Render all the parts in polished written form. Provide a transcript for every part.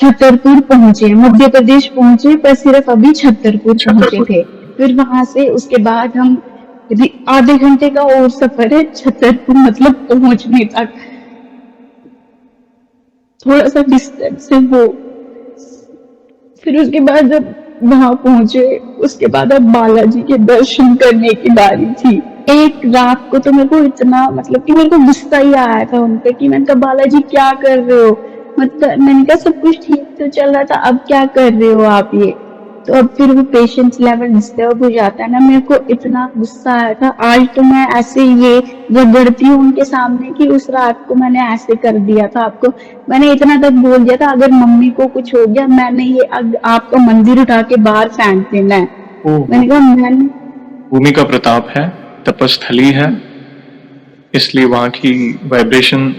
छतरपुर पहुंचे, मध्य प्रदेश पहुंचे, पर सिर्फ अभी छतरपुर पहुंचे छतरपुर। थे। फिर वहां से उसके बाद हम आधे घंटे का और सफर है छतरपुर मतलब पहुंचने तक, थोड़ा सा डिस्टेंस है वो। फिर उसके बाद जब वहां पहुंचे, उसके बाद अब बालाजी के दर्शन करने की बारी थी। एक रात को तो मेरे को इतना मतलब कि मेरे को गुस्सा ही आया था उन पे कि मैंने कहा बालाजी क्या कर रहे हो, मतलब मैंने कहा सब कुछ ठीक तो चल रहा था, अब क्या कर रहे हो आप ये। तो अब फिर वो पेशेंस लेवल डिस्टर्ब हो जाता है ना, मेरे को इतना गुस्सा आया था। आज तो मैं ऐसे ये रगड़ती हूँ उनके सामने कि उस रात को मैंने ऐसे कर दिया था आपको। मैंने इतना तक बोल दिया था अगर मम्मी को कुछ हो गया मैंने ये आपका मंदिर उठा के बाहर फेंक देना है। ओहो। मैंने कहा मैंने भूमि का प्रताप है, तपस्थली है, इसलिए वहां की वाइब्रेशन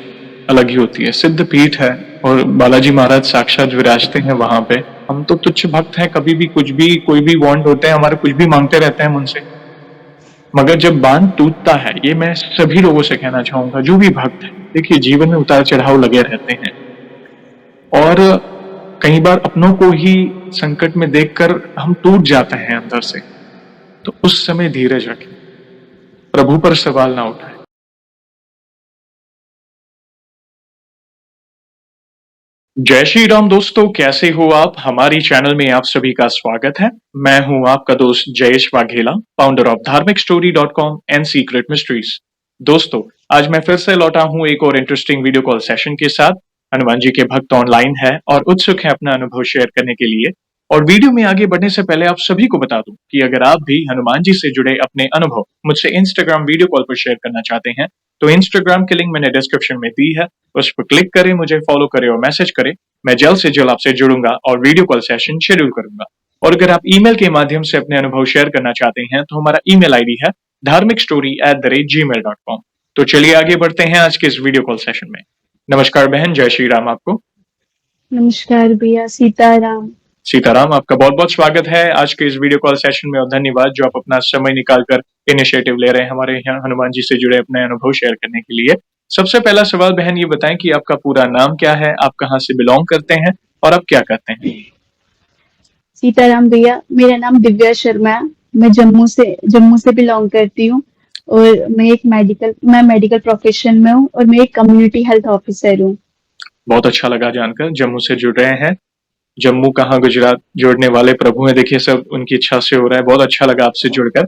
अलग ही होती है। सिद्ध पीठ है और बालाजी महाराज साक्षात विराजते हैं वहां पे। हम तो तुच्छ भक्त हैं, कभी भी कुछ भी कोई भी वांट होते हैं हमारे, कुछ भी मांगते रहते हैं उनसे। मगर जब बांध टूटता है, ये मैं सभी लोगों से कहना चाहूंगा जो भी भक्त है, देखिए जीवन में उतार चढ़ाव लगे रहते हैं और कई बार अपनों को ही संकट में देखकर हम टूट जाते हैं अंदर से। तो उस समय धीरज रखें, प्रभु पर सवाल ना उठाएं। जय श्री राम दोस्तों, कैसे हो आप? हमारी चैनल में आप सभी का स्वागत है। मैं हूं आपका दोस्त जयेश वाघेला, फाउंडर ऑफ धार्मिकस्टोरी.com एंड सीक्रेट मिस्ट्रीज। दोस्तों, आज मैं फिर से लौटा हूं एक और इंटरेस्टिंग वीडियो कॉल सेशन के साथ। हनुमान जी के भक्त ऑनलाइन है और उत्सुक है अपना अनुभव शेयर करने के लिए। और वीडियो में आगे बढ़ने से पहले आप सभी को बता दूं कि अगर आप भी हनुमान जी से जुड़े अपने अनुभव मुझसे इंस्टाग्राम वीडियो कॉल पर शेयर करना चाहते हैं, तो इंस्टाग्राम की लिंक मैंने डिस्क्रिप्शन में दी है, उस पर क्लिक करें, मुझे फॉलो करें और मैसेज करें। मैं जल्द से जल्द आपसे जुड़ूंगा और वीडियो कॉल सेशन शेड्यूल करूंगा। और अगर आप ईमेल के माध्यम से अपने अनुभव शेयर करना चाहते हैं, तो हमारा ईमेल आईडी है dharmikstory@gmail.com। तो चलिए आगे बढ़ते हैं आज के इस वीडियो कॉल सेशन में। नमस्कार बहन, जय श्री राम आपको। नमस्कार भैया, सीताराम। सीताराम, आपका बहुत बहुत स्वागत है आज के इस वीडियो कॉल सेशन में और धन्यवाद जो आप अपना समय निकालकर इनिशिएटिव ले रहे हैं हमारे यहाँ हनुमान जी से जुड़े अपने अनुभव शेयर करने के लिए। सबसे पहला सवाल बहन ये बताएं कि आपका पूरा नाम क्या है, आप कहाँ से बिलोंग करते हैं और आप क्या करते हैं? सीताराम भैया, मेरा नाम दिव्या शर्मा है। मैं जम्मू से बिलोंग करती हूँ और मैं मेडिकल प्रोफेशन में हूँ और मैं एक कम्युनिटी हेल्थ ऑफिसर हूँ। बहुत अच्छा लगा जानकर जम्मू से जुड़ रहे हैं। जम्मू कहाँ गुजरात, जोड़ने वाले प्रभु हैं, देखिए सब उनकी इच्छा से हो रहा है। बहुत अच्छा लगा आपसे जुड़कर।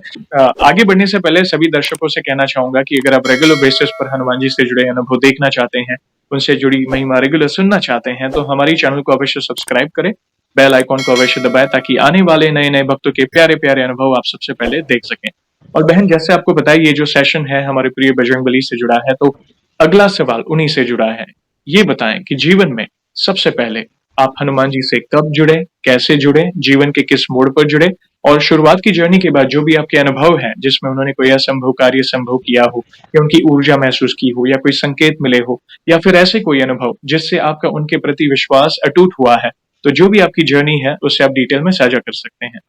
आगे बढ़ने से पहले सभी दर्शकों से कहना चाहूंगा कि अगर आप रेगुलर बेसिस पर हनुमान जी से जुड़े अनुभव देखना चाहते हैं, उनसे जुड़ी महिमा रेगुलर सुनना चाहते हैं, तो हमारी चैनल को अवश्य सब्सक्राइब करें, बेल आइकॉन को अवश्य दबाएं ताकि आने वाले नए नए भक्तों के प्यारे प्यारे अनुभव आप सबसे पहले देख सकें। और बहन, जैसे आपको पता है ये जो सेशन है हमारे प्रिय बजरंगबली से जुड़ा है, तो अगला सवाल उन्हीं से जुड़ा है। ये बताएं कि जीवन में सबसे पहले आप हनुमान जी से कब जुड़े, कैसे जुड़े, जीवन के किस मोड़ पर जुड़े, और शुरुआत की जर्नी के बाद जो भी आपके अनुभव हैं जिसमें उन्होंने कोई असंभव कार्य संभव किया हो या उनकी ऊर्जा महसूस की हो या कोई संकेत मिले हो या फिर ऐसे कोई अनुभव जिससे आपका उनके प्रति विश्वास अटूट हुआ है, तो जो भी आपकी जर्नी है उससे आप डिटेल में साझा कर सकते हैं।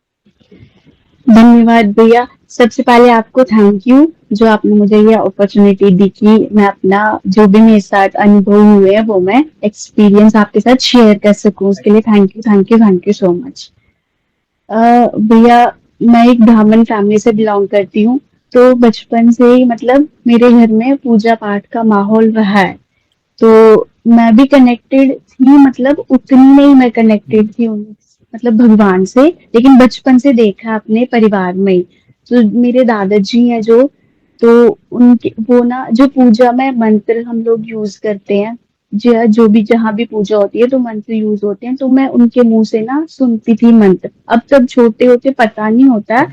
धन्यवाद भैया। सबसे पहले आपको थैंक यू जो आपने मुझे ये अपॉर्चुनिटी दी कि मैं अपना जो भी मेरे साथ अनुभव हुए हैं वो मैं एक्सपीरियंस आपके साथ शेयर कर सकूं, उसके लिए thank you thank you thank you so much. भैया, मैं एक ब्राह्मण फैमिली से बिलोंग करती हूँ, तो बचपन से ही मतलब मेरे घर में पूजा पाठ का माहौल रहा है। तो मैं भी कनेक्टेड थी, मतलब उतनी नहीं मैं कनेक्टेड थी उन मतलब भगवान से, लेकिन बचपन से देखा अपने परिवार में ही। तो मेरे दादाजी हैं जो, तो उनके वो ना जो पूजा में मंत्र हम लोग यूज करते हैं, जो भी जहां भी पूजा होती है तो मंत्र यूज होते हैं, तो मैं उनके मुंह से ना सुनती थी मंत्र। अब तब छोटे होते पता नहीं होता,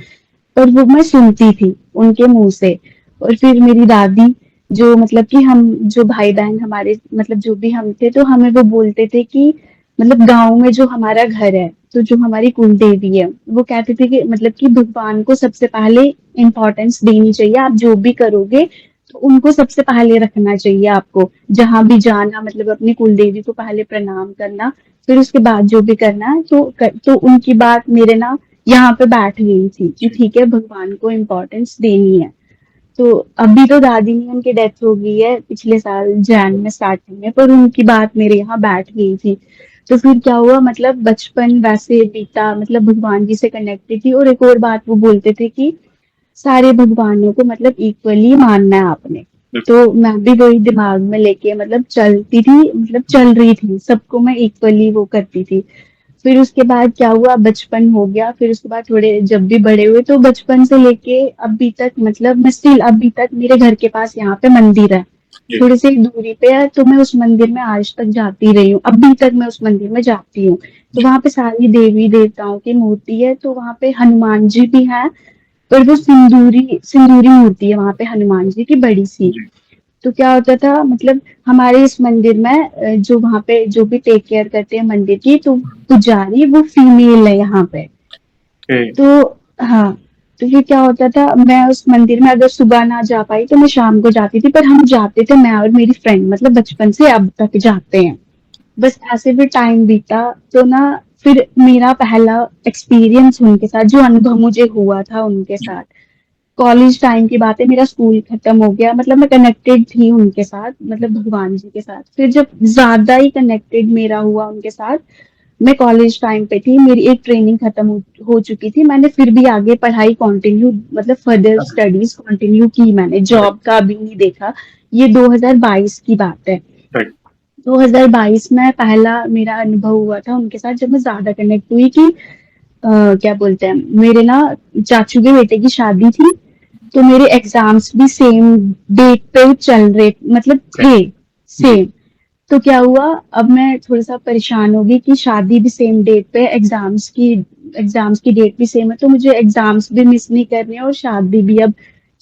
पर वो मैं सुनती थी उनके मुंह से। और फिर मेरी दादी जो मतलब कि हम जो भाई बहन हमारे मतलब जो भी हम थे, तो हमें वो बोलते थे कि मतलब गांव में जो हमारा घर है, तो जो हमारी कुल देवी है, वो कहते थे कि मतलब कि भगवान को सबसे पहले इम्पोर्टेंस देनी चाहिए। आप जो भी करोगे तो उनको सबसे पहले रखना चाहिए आपको। जहां भी जाना मतलब अपनी कुल देवी को पहले प्रणाम करना, फिर उसके बाद जो भी करना है तो उनकी बात मेरे ना यहाँ पे बैठ गई थी कि ठीक है भगवान को इम्पोर्टेंस देनी है। तो अभी तो दादी ने उनकी डेथ हो गई है पिछले साल जैन में स्टार्टिंग में, पर उनकी बात मेरे यहाँ बैठ गई थी। तो फिर क्या हुआ, मतलब बचपन वैसे बीता, मतलब भगवान जी से कनेक्टेड थी। और एक और बात वो बोलते थे कि सारे भगवानों को मतलब इक्वली मानना है आपने। तो मैं भी वही दिमाग में लेके मतलब चलती थी, मतलब चल रही थी, सबको मैं इक्वली वो करती थी। फिर उसके बाद क्या हुआ, बचपन हो गया, फिर उसके बाद थोड़े जब भी बड़े हुए तो बचपन से लेके अभी तक, मतलब मैं स्टिल अभी तक मेरे घर के पास यहाँ पे मंदिर है, जी। थोड़ी सी दूरी पे है, तो मैं उस मंदिर में आज तक जाती रही हूँ, अभी तक मैं उस मंदिर में जाती हूँ। तो वहां पे सारी देवी देवताओं की मूर्ति है, तो वहां पे हनुमान जी भी है, और वो सिंदूरी सिंदूरी मूर्ति है वहां पे हनुमान जी की, बड़ी सी। जी। तो क्या होता था, मतलब हमारे इस मंदिर में जो वहां पे जो भी टेक केयर करते हैं मंदिर की, तो पुजारी वो फीमेल है यहाँ पे। ओके। तो हाँ, तो ये क्या होता था, मैं उस मंदिर में अगर सुबह ना जा पाई तो मैं शाम को जाती थी, पर हम जाते थे, मैं और मेरी फ्रेंड, मतलब बचपन से अब तक जाते हैं। बस ऐसे भी टाइम बीता, तो ना फिर मेरा पहला एक्सपीरियंस उनके साथ, जो अनुभव मुझे हुआ था उनके जी। साथ, कॉलेज टाइम की बात है, मेरा स्कूल खत्म हो गया, मतलब मैं कनेक्टेड थी उनके साथ, मतलब भगवान जी के साथ। फिर जब ज्यादा ही कनेक्टेड मेरा हुआ उनके साथ, मैं कॉलेज टाइम पे थी, मेरी एक ट्रेनिंग खत्म हो चुकी थी, मैंने फिर भी आगे पढ़ाई कंटिन्यू, मतलब फर्दर अच्छा। स्टडीज कंटिन्यू की, मैंने राइट। जॉब का भी नहीं देखा। ये 2022 की बात है। राइट। 2022 में पहला मेरा अनुभव हुआ था उनके साथ, जब मैं ज्यादा कनेक्ट हुई कि क्या बोलते हैं, मेरे ना चाचू के बेटे की शादी थी, तो मेरे एग्जाम्स भी सेम डेट पे चल रहे, मतलब थे जी। सेम। तो क्या हुआ, अब मैं थोड़ा सा परेशान हो गई कि शादी भी सेम डेट पे, एग्जाम्स की डेट भी सेम है, तो मुझे एग्जाम्स भी मिस नहीं करने और शादी भी, अब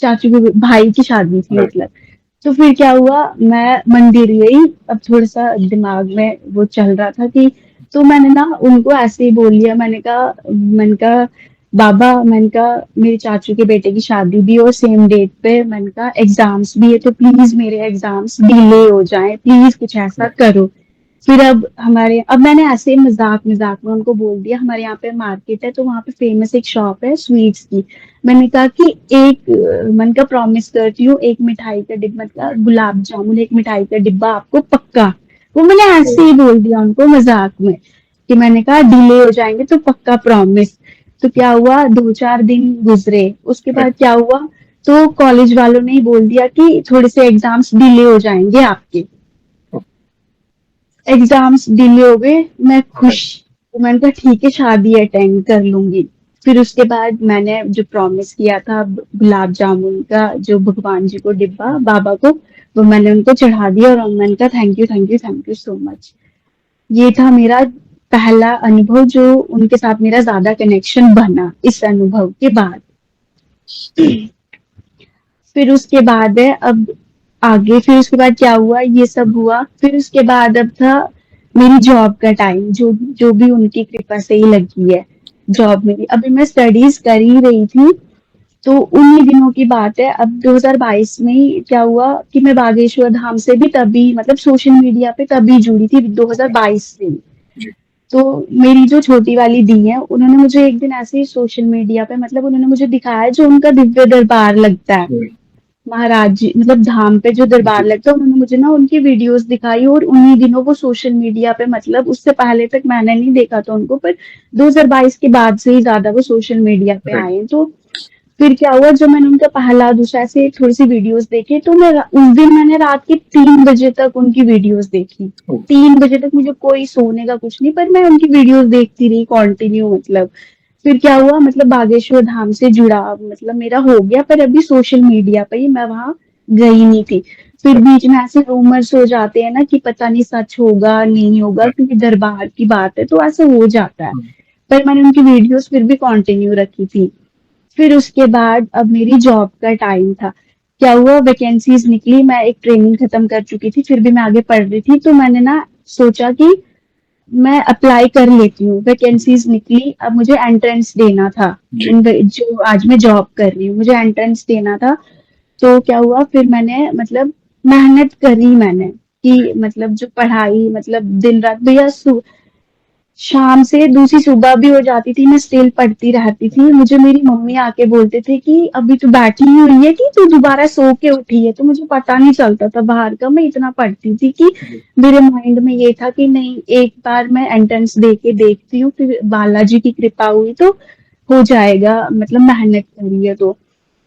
चाचू के भाई की शादी थी राइट। मतलब। तो फिर क्या हुआ, मैं मंदिर गई, अब थोड़ा सा दिमाग में वो चल रहा था कि, तो मैंने ना उनको ऐसे ही बोल लिया, मैंने कहा बाबा, मैंने कहा मेरे चाचू के बेटे की शादी भी और सेम डेट पे, मैंने कहा एग्जाम्स भी है, तो प्लीज मेरे एग्जाम्स डिले हो जाएं, प्लीज कुछ ऐसा करो। फिर अब मैंने ऐसे ही मजाक मजाक में उनको बोल दिया, हमारे यहाँ पे मार्केट है, तो वहाँ पे फेमस एक शॉप है स्वीट्स की। मैंने कहा कि मैंने कहा प्रॉमिस करती हूँ, एक मिठाई का डिब्बा, मतलब गुलाब जामुन एक मिठाई का डिब्बा आपको पक्का। वो मैंने ऐसे ही बोल दिया उनको मजाक में, कि मैंने कहा डिले हो जाएंगे तो पक्का प्रॉमिस। तो क्या हुआ, 2-4 दिन गुजरे, उसके बाद क्या हुआ, तो कॉलेज वालों ने ही बोल दिया कि थोड़े से एग्जाम्स डिले हो जाएंगे आपके। एग्जाम्स डिले हो गए, मैं खुश, राइट। तो मैंने कहा ठीक है, शादी अटेंड कर लूंगी। फिर उसके बाद मैंने जो प्रॉमिस किया था गुलाब जामुन का, जो भगवान जी को डिब्बा बाबा को, वो मैंने उनको चढ़ा दिया, और मैंने कहा thank you thank you thank you so much. ये था मेरा पहला अनुभव, जो उनके साथ मेरा ज्यादा कनेक्शन बना इस अनुभव के बाद। फिर उसके बाद है, अब आगे फिर उसके बाद क्या हुआ, ये सब हुआ, फिर उसके बाद अब था मेरी जॉब का टाइम, जो जो भी उनकी कृपा से ही लगी है जॉब मेरी। अभी मैं स्टडीज कर ही रही थी, तो उन्हीं दिनों की बात है, अब 2022 में ही क्या हुआ कि मैं बागेश्वर धाम से भी तभी, मतलब सोशल मीडिया पे तभी जुड़ी थी 2022 से। जी। तो मेरी जो छोटी वाली दी है, उन्होंने मुझे एक दिन ऐसे ही सोशल मीडिया पे, मतलब उन्होंने मुझे दिखाया जो उनका दिव्य दरबार लगता है, महाराज जी, मतलब धाम पे जो दरबार जी। लगता है, उन्होंने मुझे ना उनकी वीडियोस दिखाई, और उन्हीं दिनों वो सोशल मीडिया पे, मतलब उससे पहले तक मैंने नहीं देखा था उनको, पर 2022 के बाद से ही ज्यादा वो सोशल मीडिया पे राइट। आए हैं। तो फिर क्या हुआ, जब मैंने उनका पहला दूसरा ऐसे थोड़ी सी वीडियोस देखे, तो उस दिन मैंने रात के 3 बजे तक उनकी वीडियोस देखी। 3 बजे तक मुझे कोई सोने का कुछ नहीं, पर मैं उनकी वीडियोस देखती रही कंटिन्यू, मतलब। फिर क्या हुआ, मतलब बागेश्वर धाम से जुड़ा मतलब मेरा हो गया, पर अभी सोशल मीडिया पे ही, मैं वहां गई नहीं थी। फिर बीच में ऐसे रूमर्स हो जाते हैं ना कि पता नहीं सच होगा नहीं होगा, क्योंकि दरबार की बात है, तो ऐसे हो जाता है। पर मैंने उनकी वीडियोस फिर भी कंटिन्यू रखी थी। फिर उसके बाद अब मेरी जॉब का टाइम था। क्या हुआ, वैकेंसीज निकली, मैं एक ट्रेनिंग खत्म कर चुकी थी, फिर भी मैं आगे पढ़ रही थी, तो मैंने ना सोचा कि मैं अप्लाई कर लेती हूँ। वैकेंसीज निकली, अब मुझे एंट्रेंस देना था, जी। जो आज मैं जॉब कर रही हूँ, मुझे एंट्रेंस देना था। तो क्या हुआ, फिर मैंने मतलब मेहनत करी मैंने, कि मतलब जो पढ़ाई, मतलब दिन रात भैया, शाम से दूसरी सुबह भी हो जाती थी, मैं स्टिल पढ़ती रहती थी। मुझे मेरी मम्मी आके बोलते थे कि अभी तू बैठी ही हुई है कि तू दोबारा सो के उठी है? तो मुझे पता नहीं चलता था बाहर का, मैं इतना पढ़ती थी कि जी, मेरे माइंड में ये था कि नहीं, एक बार मैं एंट्रेंस दे के देखती हूँ, फिर बालाजी की कृपा हुई तो हो जाएगा, मतलब मेहनत करी है तो।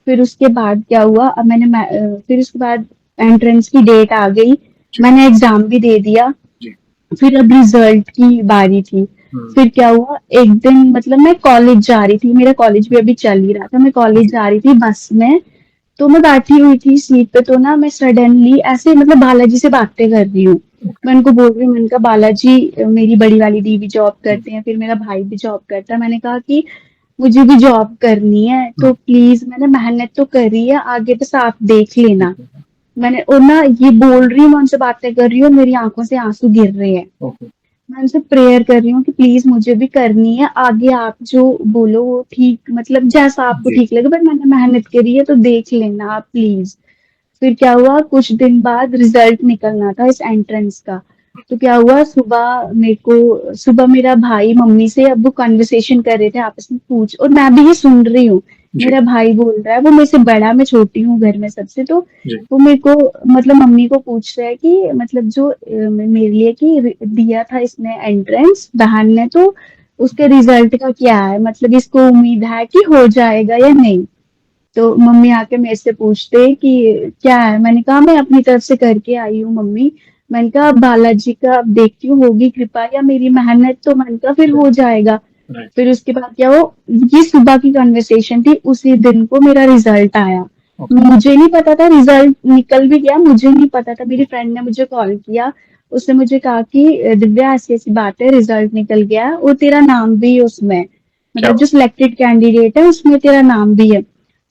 फिर उसके बाद क्या हुआ, फिर उसके बाद एंट्रेंस की डेट आ गई, जी, मैंने एग्जाम भी दे दिया। जी। फिर अब रिजल्ट की बारी थी। हुँ, फिर क्या हुआ, एक दिन मतलब मैं कॉलेज जा रही थी, मेरा कॉलेज भी अभी चल ही रहा था, मैं कॉलेज जी, जा रही थी बस में। तो मैं बैठी हुई थी सीट पे, तो ना मैं सडनली ऐसे मतलब बालाजी से बातें कर रही हूँ। ओके। मैं उनको बोल रही हूँ, मैंने कहा बालाजी, मेरी बड़ी वाली दी भी जॉब हुँ, करते हैं, फिर मेरा भाई भी जॉब करता है। मैंने कहा कि मुझे भी जॉब करनी है, हुँ, तो प्लीज, मैंने मेहनत तो करी है, आगे बस आप देख लेना। ठीक है। मैंने और ना ये बोल रही हूँ, मैं उनसे बातें कर रही हूँ, मेरी आंखों से आंसू गिर रहे हैं। ओके, मैं उनसे प्रेयर कर रही हूँ कि प्लीज मुझे भी करनी है, आगे आप जो बोलो वो ठीक, मतलब जैसा आपको जी, ठीक लगे, बट मैंने मेहनत करी है तो देख लेना आप प्लीज। फिर क्या हुआ, कुछ दिन बाद रिजल्ट निकलना था इस एंट्रेंस का। तो क्या हुआ, सुबह मेरा भाई मम्मी से, अब वो कन्वर्सेशन कर रहे थे आपस में, पूछ, और मैं भी ये सुन रही हूँ। जी, मेरा भाई बोल रहा है, वो मेरे से बड़ा, मैं छोटी हूँ घर में सबसे, तो जी, वो मेरे को, मतलब मम्मी को पूछ रहा है कि मतलब जो मेरे लिए कि दिया था इसने एंट्रेंस बहन ने, तो उसके रिजल्ट का क्या है, मतलब इसको उम्मीद है कि हो जाएगा या नहीं। तो मम्मी आके मेरे से पूछते कि क्या है, मैंने कहा मैं अपनी तरफ से करके आई हूँ मम्मी। मैंने कहा बालाजी का अब देखती हूँ होगी कृपा या मेरी मेहनत, तो मैंने कहा फिर हो राइट, जाएगा। राइट, फिर उसके बाद क्या हो, ये सुबह की कन्वर्सेशन थी, उसी दिन को मेरा रिजल्ट आया। ओके, मुझे नहीं पता था, रिजल्ट निकल भी गया, मुझे नहीं पता था, मेरी फ्रेंड ने मुझे कॉल किया। उसने मुझे कहा कि दिव्या ऐसी ऐसी बात है, रिजल्ट निकल गया है और तेरा नाम भी है उसमें, क्या मतलब जो बात सिलेक्टेड कैंडिडेट है उसमें तेरा नाम भी है।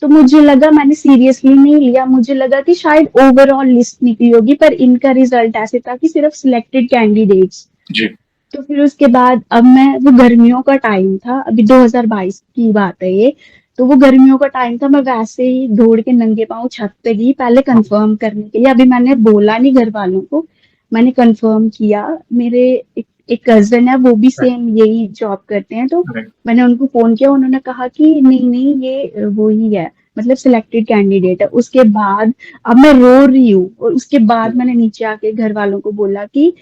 तो मुझे लगा, मैंने सीरियसली नहीं लिया, मुझे लगा कि शायद ओवरऑल लिस्ट निकली होगी, पर इनका रिजल्ट ऐसे था कि सिर्फ सिलेक्टेड कैंडिडेट्स। जी, तो फिर उसके बाद अब मैं, वो गर्मियों का टाइम था, अभी 2022 की बात है ये। तो वो गर्मियों का टाइम था, मैं वैसे ही दौड़ के नंगे पाँव छत पे गई पहले हाँ, कंफर्म करने के लिए। अभी मैंने बोला नहीं घर वालों को, मैंने कंफर्म किया। मेरे एक कजन है, वो भी राइट, सेम यही जॉब करते हैं, तो राइट, मैंने उनको फोन किया, उन्होंने कहा कि नहीं नहीं, ये वो ही है, मतलब सिलेक्टेड कैंडिडेट है। उसके बाद अब मैं रो रही हूँ, और उसके बाद मैंने नीचे आके घर वालों को बोला कि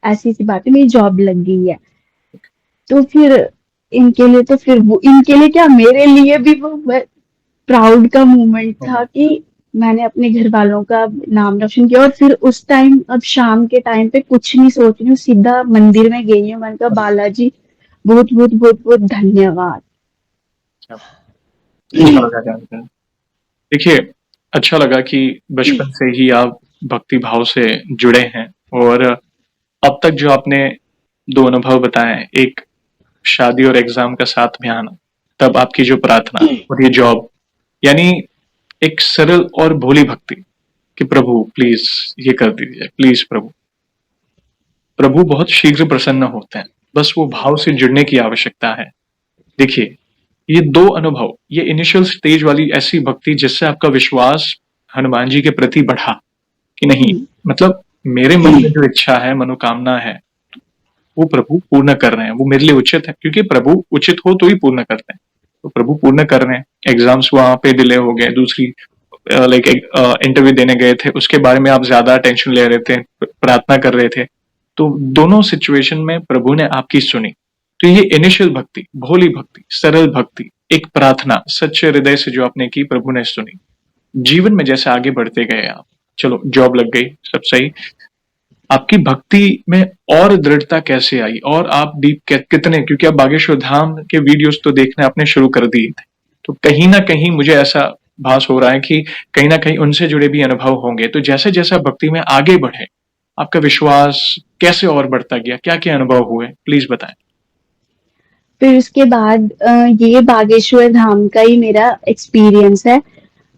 ऐसी ऐसी बात है, मेरी जॉब लग गई है। तो फिर इनके लिए, तो फिर वो इनके लिए क्या, मेरे लिए भी वो प्राउड का मोमेंट था मोमेंट, कि मैंने अपने घर वालों का नाम रोशन किया। और फिर उस टाइम, अब शाम के टाइम पे कुछ नहीं सोच रही हूँ, सीधा मंदिर में गई हूँ, मैंने कहा राइट, बालाजी बहुत बहुत बहुत बहुत धन्यवाद। क्या अच्छा लगा जानकर। देखिए, अच्छा लगा कि बचपन से ही आप भक्ति भाव से जुड़े हैं और अब तक जो आपने 2 अनुभव बताए, एक शादी और एग्ज़ाम का साथ में आना, तब आपकी जो प्रार्थना और ये जॉब, यानी एक सरल और भोली भक्ति कि प्रभु प्लीज़ ये कर दीजिए, प्लीज़ प्रभु। प्रभु बहुत शीघ्र प्रसन्न होते हैं, बस वो भाव से जुड़ने की आवश्यकता है। देखिए, ये 2 अनुभव, ये इनिशियल स्टेज वाली ऐसी भक्ति जिससे आपका विश्वास हनुमान जी के प्रति बढ़ा कि नहीं, मतलब मेरे मन में जो इच्छा है, मनोकामना है, वो प्रभु पूर्ण कर रहे हैं, वो मेरे लिए उचित है, क्योंकि प्रभु उचित हो तो ही पूर्ण करते हैं। तो प्रभु पूर्ण कर रहे हैं। एग्जाम्स वहां पे डिले हो गए, दूसरी लाइक इंटरव्यू देने गए थे, उसके बारे में आप ज्यादा टेंशन ले रहे थे, प्रार्थना कर रहे थे, तो दोनों सिचुएशन में प्रभु ने आपकी सुनी। तो ये इनिशियल भक्ति, भोली भक्ति, सरल भक्ति, एक प्रार्थना सच्चे हृदय से जो आपने की, प्रभु ने सुनी। जीवन में जैसे आगे बढ़ते गए आप, चलो जॉब लग गई, सब सही, आपकी भक्ति में और दृढ़ता कैसे आई और आप डीप कितने, क्योंकि आप बागेश्वर धाम के वीडियोस तो देखने आपने शुरू कर दिए थे, तो कहीं ना कहीं मुझे ऐसा भास हो रहा है कि कहीं ना कहीं उनसे जुड़े भी अनुभव होंगे। तो जैसे जैसे आप भक्ति में आगे बढ़े, आपका विश्वास कैसे और बढ़ता गया, क्या क्या अनुभव हुए, प्लीज बताएं। फिर उसके बाद ये बागेश्वर धाम का ही मेरा एक्सपीरियंस है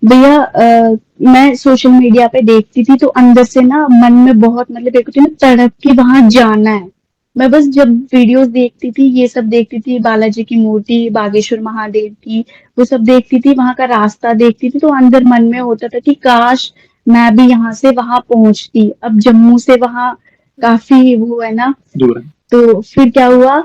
भैया। मैं सोशल मीडिया पे देखती थी, तो अंदर से ना मन में बहुत, मतलब एक होती है ना तड़प के वहां जाना है। मैं बस जब वीडियोस देखती थी, ये सब देखती थी, बालाजी की मूर्ति, बागेश्वर महादेव की, वो सब देखती थी, वहां का रास्ता देखती थी, तो अंदर मन में होता था कि काश मैं भी यहाँ से वहां पहुंचती। अब जम्मू से वहां काफी वो है ना। दूर है। तो फिर क्या हुआ,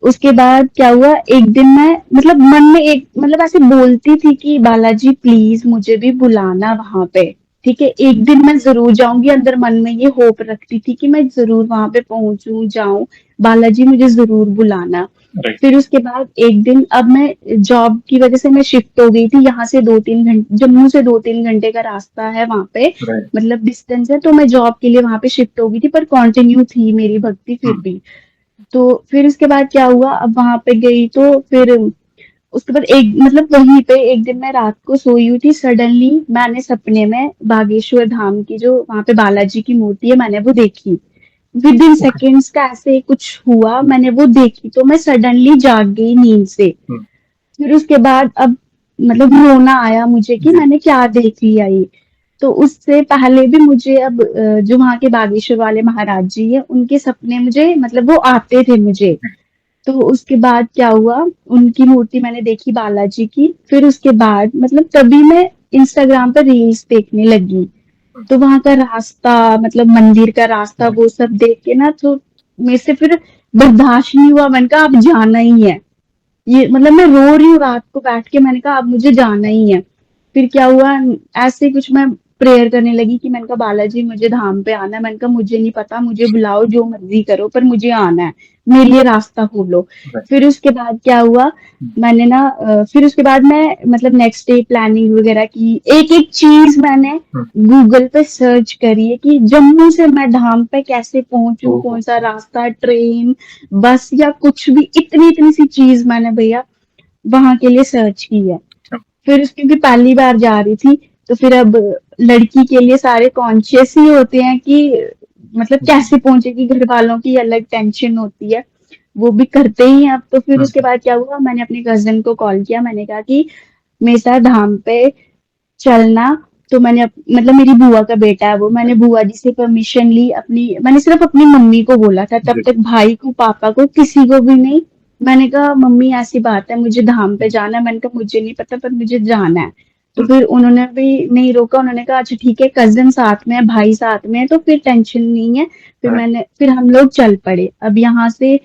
उसके बाद क्या हुआ, एक दिन मैं मतलब मन में एक मतलब ऐसे बोलती थी कि बालाजी प्लीज मुझे भी बुलाना वहां पे, ठीक है, एक दिन मैं जरूर जाऊंगी, अंदर मन में ये होप रखती थी कि मैं जरूर वहां पे पहुंचूं, जाऊं, बालाजी मुझे जरूर बुलाना। राइट, फिर उसके बाद एक दिन, अब मैं जॉब की वजह से मैं शिफ्ट हो गई थी यहाँ से, 2-3 घंटे, जम्मू से 2-3 घंटे का रास्ता है वहां पे, राइट। मतलब डिस्टेंस है, तो मैं जॉब के लिए वहां पे शिफ्ट हो गई थी, पर कंटिन्यू थी मेरी भक्ति फिर हुँ, भी। तो फिर उसके बाद क्या हुआ, अब वहां पे गई तो फिर उसके बाद एक मतलब वहीं पे एक दिन मैं रात को सोई हुई थी, सडनली मैंने सपने में बागेश्वर धाम की जो वहां पे बालाजी की मूर्ति है मैंने वो देखी, विद इन ओके, सेकेंड्स का ऐसे कुछ हुआ, मैंने वो देखी तो मैं सडनली जाग गई नींद से। हुँ, फिर उसके बाद अब मतलब रोना आया मुझे कि जी, मैंने क्या देख लिया ये। तो उससे पहले भी मुझे अब जो वहाँ के बागेश्वर वाले महाराज जी है उनके सपने मुझे मतलब वो आते थे मुझे। जी, तो उसके बाद क्या हुआ, उनकी मूर्ति मैंने देखी बालाजी की, फिर उसके बाद मतलब तभी मैं इंस्टाग्राम पर रील्स देखने लगी, हुँ, तो वहां का रास्ता मतलब मंदिर का रास्ता राइट, वो सब देख के ना, तो मेरे से फिर बर्दाश्त नहीं हुआ, मैंने कहा अब जाना ही है, ये मतलब मैं रो रही हूँ रात को बैठ के, मैंने कहा अब मुझे जाना ही है। फिर क्या हुआ, ऐसे ही कुछ मैं प्रेयर करने लगी कि मैंने कहा बालाजी मुझे धाम पे आना है, मैंने कहा मुझे नहीं पता, मुझे बुलाओ जो मर्जी करो पर मुझे आना है, मेरे लिए रास्ता खोलो। राइट, फिर उसके बाद क्या हुआ, हुँ, मैंने ना फिर उसके बाद मैं मतलब नेक्स्ट डे प्लानिंग वगैरह की, एक एक चीज मैंने हुँ, गूगल पे सर्च करी है कि जम्मू से मैं धाम पे कैसे पहुंचूं, ओहो! कौन सा रास्ता, ट्रेन, बस या कुछ भी, इतनी इतनी सी चीज मैंने भैया वहां के लिए सर्च की है। अच्छा, फिर उसकी भी पहली बार जा रही थी, तो फिर अब लड़की के लिए सारे कॉन्शियस ही होते हैं कि मतलब जी, कैसे पहुंचेगी, घर वालों की अलग टेंशन होती है, वो भी करते ही हैं अब। तो फिर हुँ, उसके बाद क्या हुआ, मैंने अपने कजिन को कॉल किया, मैंने कहा कि मेरे साथ धाम पे चलना। तो मैंने मतलब मेरी बुआ का बेटा है वो, मैंने राइट, बुआ जी से परमिशन ली, अपनी मैंने सिर्फ अपनी मम्मी को बोला था तब जी, तक, भाई को पापा को किसी को भी नहीं। मैंने कहा मम्मी ऐसी बात है मुझे धाम पे हुँ, जाना है, मैंने कहा मुझे नहीं पता पर मुझे जाना है। तो हुँ, फिर उन्होंने भी नहीं रोका, उन्होंने कहा अच्छा ठीक है, कजिन साथ में है, भाई साथ में है, तो फिर टेंशन नहीं है। राइट, फिर हम लोग चल पड़े, अब यहाँ से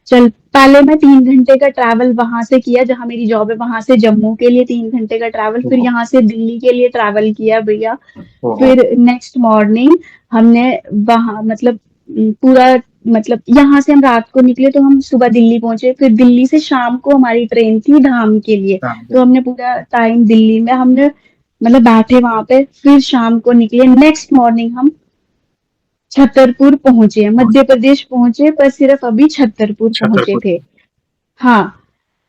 चल, पहले मैं 3 घंटे का ट्रैवल वहां से किया जहां मेरी जॉब है, वहां से जम्मू के लिए 3 घंटे का ट्रैवल, फिर ओहो! यहाँ से दिल्ली के लिए ट्रैवल किया भैया। ओहो! फिर नेक्स्ट मॉर्निंग हमने वहां मतलब पूरा मतलब यहाँ से हम रात को निकले तो हम सुबह दिल्ली पहुंचे, फिर दिल्ली से शाम को हमारी ट्रेन थी धाम के लिए। हाँ, तो बिल्कुल, हमने पूरा टाइम दिल्ली में हमने मतलब बैठे वहां पे, फिर शाम को निकले, नेक्स्ट मॉर्निंग हम छतरपुर पहुंचे, पहुँच मध्य प्रदेश पहुंचे, पर सिर्फ अभी छतरपुर पहुंचे छतरपुर, थे। हाँ,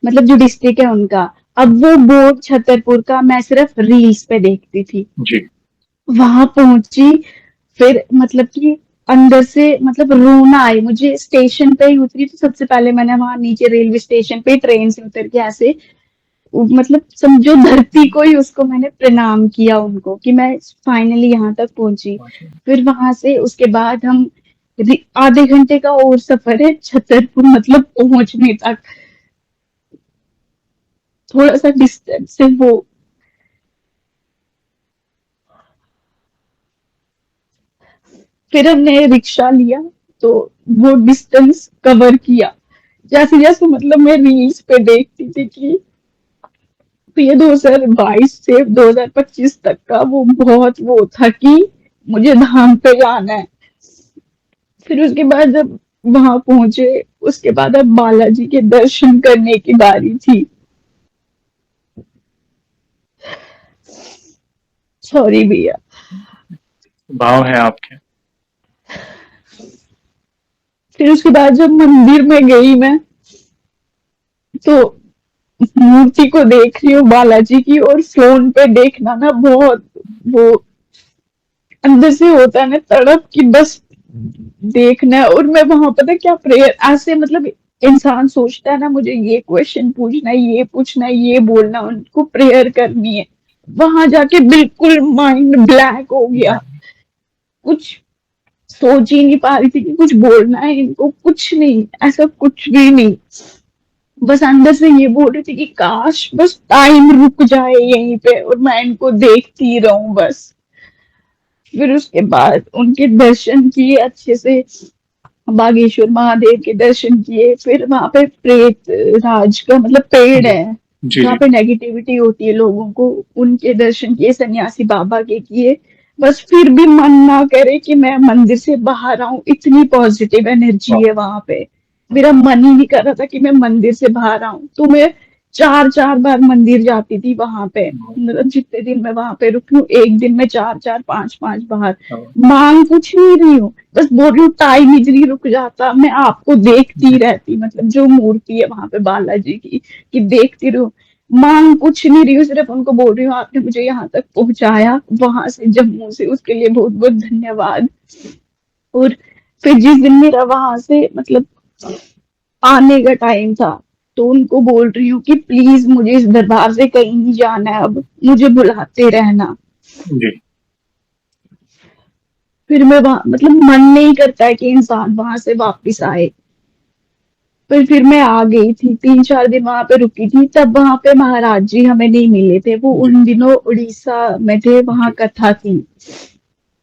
मतलब जो डिस्ट्रिक्ट है उनका। अब वो बोर्ड छतरपुर का मैं सिर्फ रील्स पे देखती थी, जी, वहां पहुंची, फिर मतलब कि अंदर से मतलब रोना आए मुझे, स्टेशन पे ही उतरी तो सबसे पहले मैंने वहां नीचे रेलवे स्टेशन पे ट्रेन से उतर के ऐसे मतलब समझो धरती को ही उसको मैंने प्रणाम किया उनको कि मैं फाइनली यहाँ तक पहुंची। पहुँचे, फिर वहां से उसके बाद हम आधे घंटे का और सफर है छतरपुर मतलब पहुंचने तक, थोड़ा सा डिस्टेंस है वो। फिर हमने रिक्शा लिया, तो वो डिस्टेंस कवर किया, जैसे जैसे मतलब मैं रील्स पे देखती थी कि तो ये 2022 से 2025 तक का वो बहुत वो था कि मुझे धाम पे जाना है। फिर उसके बाद जब वहां पहुंचे, उसके बाद अब बालाजी के दर्शन करने की बारी थी। सॉरी भैया। भाव हैं आपके, फिर उसके बाद जब मंदिर में गई मैं, तो मूर्ति को देख रही हूँ बालाजी की, और फोन पे देखना ना बहुत वो अंदर से होता है ना तड़प कि बस देखना है। और मैं वहां पता क्या प्रेयर ऐसे मतलब इंसान सोचता है ना मुझे ये क्वेश्चन पूछना है, ये पूछना है, ये बोलना, उनको प्रेयर करनी है, वहां जाके बिल्कुल माइंड ब्लैक हो गया, राइट, कुछ सोच ही नहीं पा रही थी कि कुछ बोलना है इनको, कुछ नहीं, ऐसा कुछ भी नहीं, बस अंदर से ये बोल रही थी कि काश बस टाइम रुक जाए यहीं पे और मैं इनको देखती रहूं बस। फिर उसके बाद उनके दर्शन किए अच्छे से, बागेश्वर महादेव के दर्शन किए, फिर वहां पे प्रेत राज का मतलब पेड़ जी, है, जी, जहाँ जी। पे नेगेटिविटी होती है लोगों को, उनके दर्शन किए, सन्यासी बाबा के किए। बस फिर भी मन ना करे कि मैं मंदिर से बाहर आऊं, इतनी पॉजिटिव एनर्जी वाह! है वहां पे। मेरा मन ही नहीं कर रहा था कि मैं मंदिर से बाहर आऊं, तो मैं 4-4 बार मंदिर जाती थी वहां पे। वाह! मतलब जितने दिन मैं वहां पे रुकी हूँ, एक दिन में 4-4 5-5 बार। हाँ, मांग कुछ नहीं रही हूँ, बस बोल रही हूँ टाइम इजली रुक जाता, मैं आपको देखती जी, रहती, मतलब जो मूर्ति है वहां पे बालाजी की, कि देखती रहूं। मांग कुछ नहीं रही हूँ, सिर्फ उनको बोल रही हूँ आपने मुझे यहाँ तक पहुंचाया, वहां से जम्मू से, उसके लिए बहुत बहुत धन्यवाद। और फिर जिस दिन मेरा वहां से मतलब आने का टाइम था, तो उनको बोल रही हूँ कि प्लीज मुझे इस दरबार से कहीं नहीं जाना है, अब मुझे बुलाते रहना। जी, फिर मैं वहां मतलब मन नहीं करता है कि इंसान वहां से वापस आए। पर फिर मैं आ गई थी, 3-4 दिन वहां पे रुकी थी, तब वहां पे महाराज जी हमें नहीं मिले थे, वो जी, उन दिनों उड़ीसा में थे, वहां जी। कथा थी।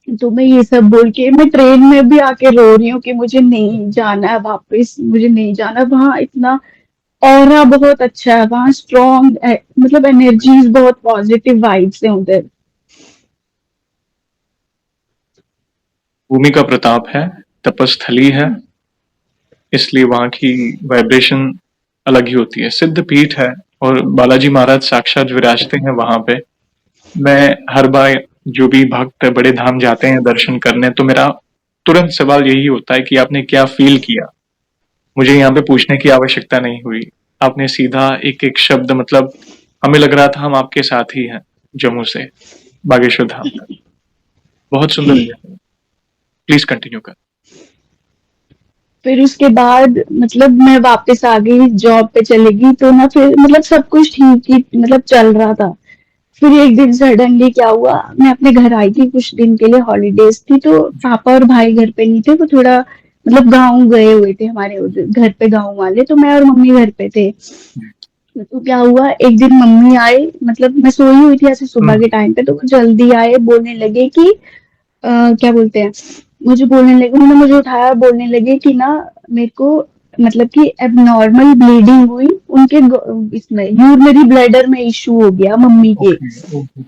तो मैं ये सब बोल के मैं ट्रेन में भी आके रो रही हूँ कि मुझे नहीं जाना है वापस, मुझे नहीं जाना वहां, इतना ऑरा बहुत अच्छा है वहां, स्ट्रॉन्ग मतलब एनर्जीज, बहुत पॉजिटिव वाइब्स है उधर। भूमि का प्रताप है, तपस्थली है, इसलिए वहाँ की वाइब्रेशन अलग ही होती है। सिद्ध पीठ है और बालाजी महाराज साक्षात विराजते हैं वहाँ पे। मैं हर बार जो भी भक्त बड़े धाम जाते हैं दर्शन करने, तो मेरा तुरंत सवाल यही होता है कि आपने क्या फ़ील किया? मुझे यहाँ पे पूछने की आवश्यकता नहीं हुई। आपने सीधा एक-एक शब्द मतलब हमें लग रहा था हम आपके साथ ही हैं, जम्मू से बागेश्वर धाम तक। बहुत सुंदर है। प्लीज़ कंटिन्यू करें। फिर उसके बाद मतलब मैं वापस आ गई, जॉब पे चली गई, तो ना फिर मतलब सब कुछ ठीक ही मतलब चल रहा था। फिर एक दिन सडनली क्या हुआ, मैं अपने घर आई थी कुछ दिन के लिए, हॉलीडेज थी, तो जी, पापा और भाई घर पे नहीं थे, वो थोड़ा मतलब गाँव गए हुए थे हमारे उधर घर पे, गाँव वाले, तो मैं और मम्मी घर पे थे। जी। तो क्या हुआ, एक दिन मम्मी आए, मतलब मैं सोई हुई थी ऐसे सुबह हुँ, के टाइम पे, तो वो जल्दी आए, बोलने लगे कि क्या बोलते हैं, मुझे बोलने लगे, उन्होंने मुझे उठाया, बोलने लगे कि ना मेरे को मतलब कि एबनॉर्मल ब्लीडिंग हुई, उनके इसमें यूरिनरी ब्लैडर में इशू हो गया मम्मी के। Okay, okay.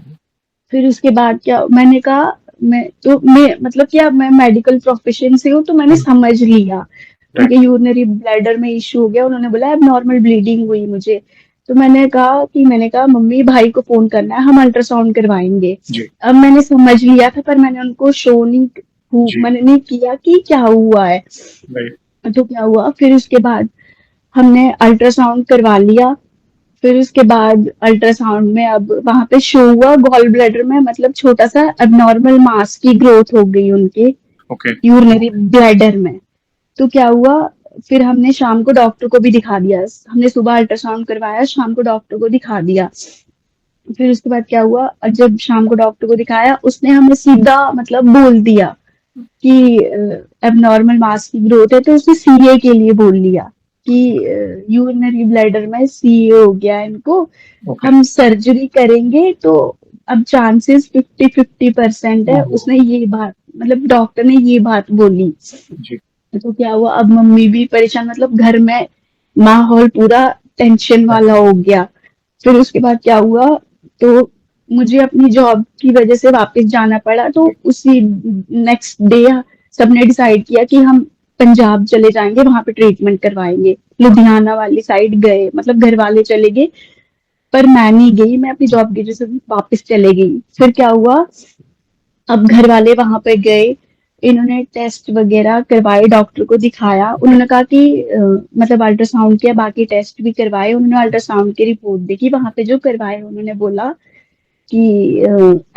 फिर उसके बाद क्या मैंने कहा, मैं मतलब क्या, मैं मेडिकल प्रोफेशन से हूँ, तो मैंने हुँ, समझ लिया राइट, उनके यूरिनरी ब्लैडर में इशू हो गया, उन्होंने बोला एबनॉर्मल ब्लीडिंग हुई मुझे। तो मैंने कहा मम्मी भाई को फोन करना है, हम अल्ट्रासाउंड करवाएंगे। जी, अब मैंने समझ लिया था, पर मैंने उनको शो नहीं जी, मैंने नहीं किया कि क्या हुआ है। राइट, तो क्या हुआ, फिर उसके बाद हमने अल्ट्रासाउंड करवा लिया। फिर उसके बाद अल्ट्रासाउंड में अब वहां पे शो हुआ गॉल ब्लैडर में मतलब छोटा सा एबनॉर्मल मास की ग्रोथ हो गई उनके ओके, यूरिनरी ब्लैडर में। तो क्या हुआ, फिर हमने शाम को डॉक्टर को भी दिखा दिया, हमने सुबह अल्ट्रासाउंड करवाया, शाम को डॉक्टर को दिखा दिया। फिर उसके बाद क्या हुआ, जब शाम को डॉक्टर को दिखाया, उसने हमें सीधा मतलब बोल दिया कि एबनॉर्मल मास की ग्रोथ है, तो उसने सीए के लिए बोल लिया कि यूरिनरी ब्लैडर में सीए हो गया है इनको, ओके। हम सर्जरी करेंगे, तो अब चांसेस 50-50% है। ओहो! उसने ये बात मतलब डॉक्टर ने ये बात बोली। जी, तो क्या हुआ, अब मम्मी भी परेशान, मतलब घर में माहौल पूरा टेंशन हाँ, वाला हो गया। फिर उसके बाद क्या हुआ, तो मुझे अपनी जॉब की वजह से वापस जाना पड़ा, तो जी, उसी नेक्स्ट डे सबने डिसाइड किया कि हम पंजाब चले जाएंगे, वहां पे ट्रीटमेंट करवाएंगे, लुधियाना वाली साइड गए, मतलब घर वाले चले गए, पर मैं नहीं गई, मैं अपनी जॉब की वजह से वापस चले गई। फिर क्या हुआ, अब घर वाले वहां पे गए, इन्होंने टेस्ट वगैरह करवाए, डॉक्टर को दिखाया, ओके, उन्होंने कहा कि मतलब अल्ट्रासाउंड किया, बाकी टेस्ट भी करवाए, उन्होंने अल्ट्रासाउंड की रिपोर्ट देखी वहां पे जो करवाए, उन्होंने बोला कि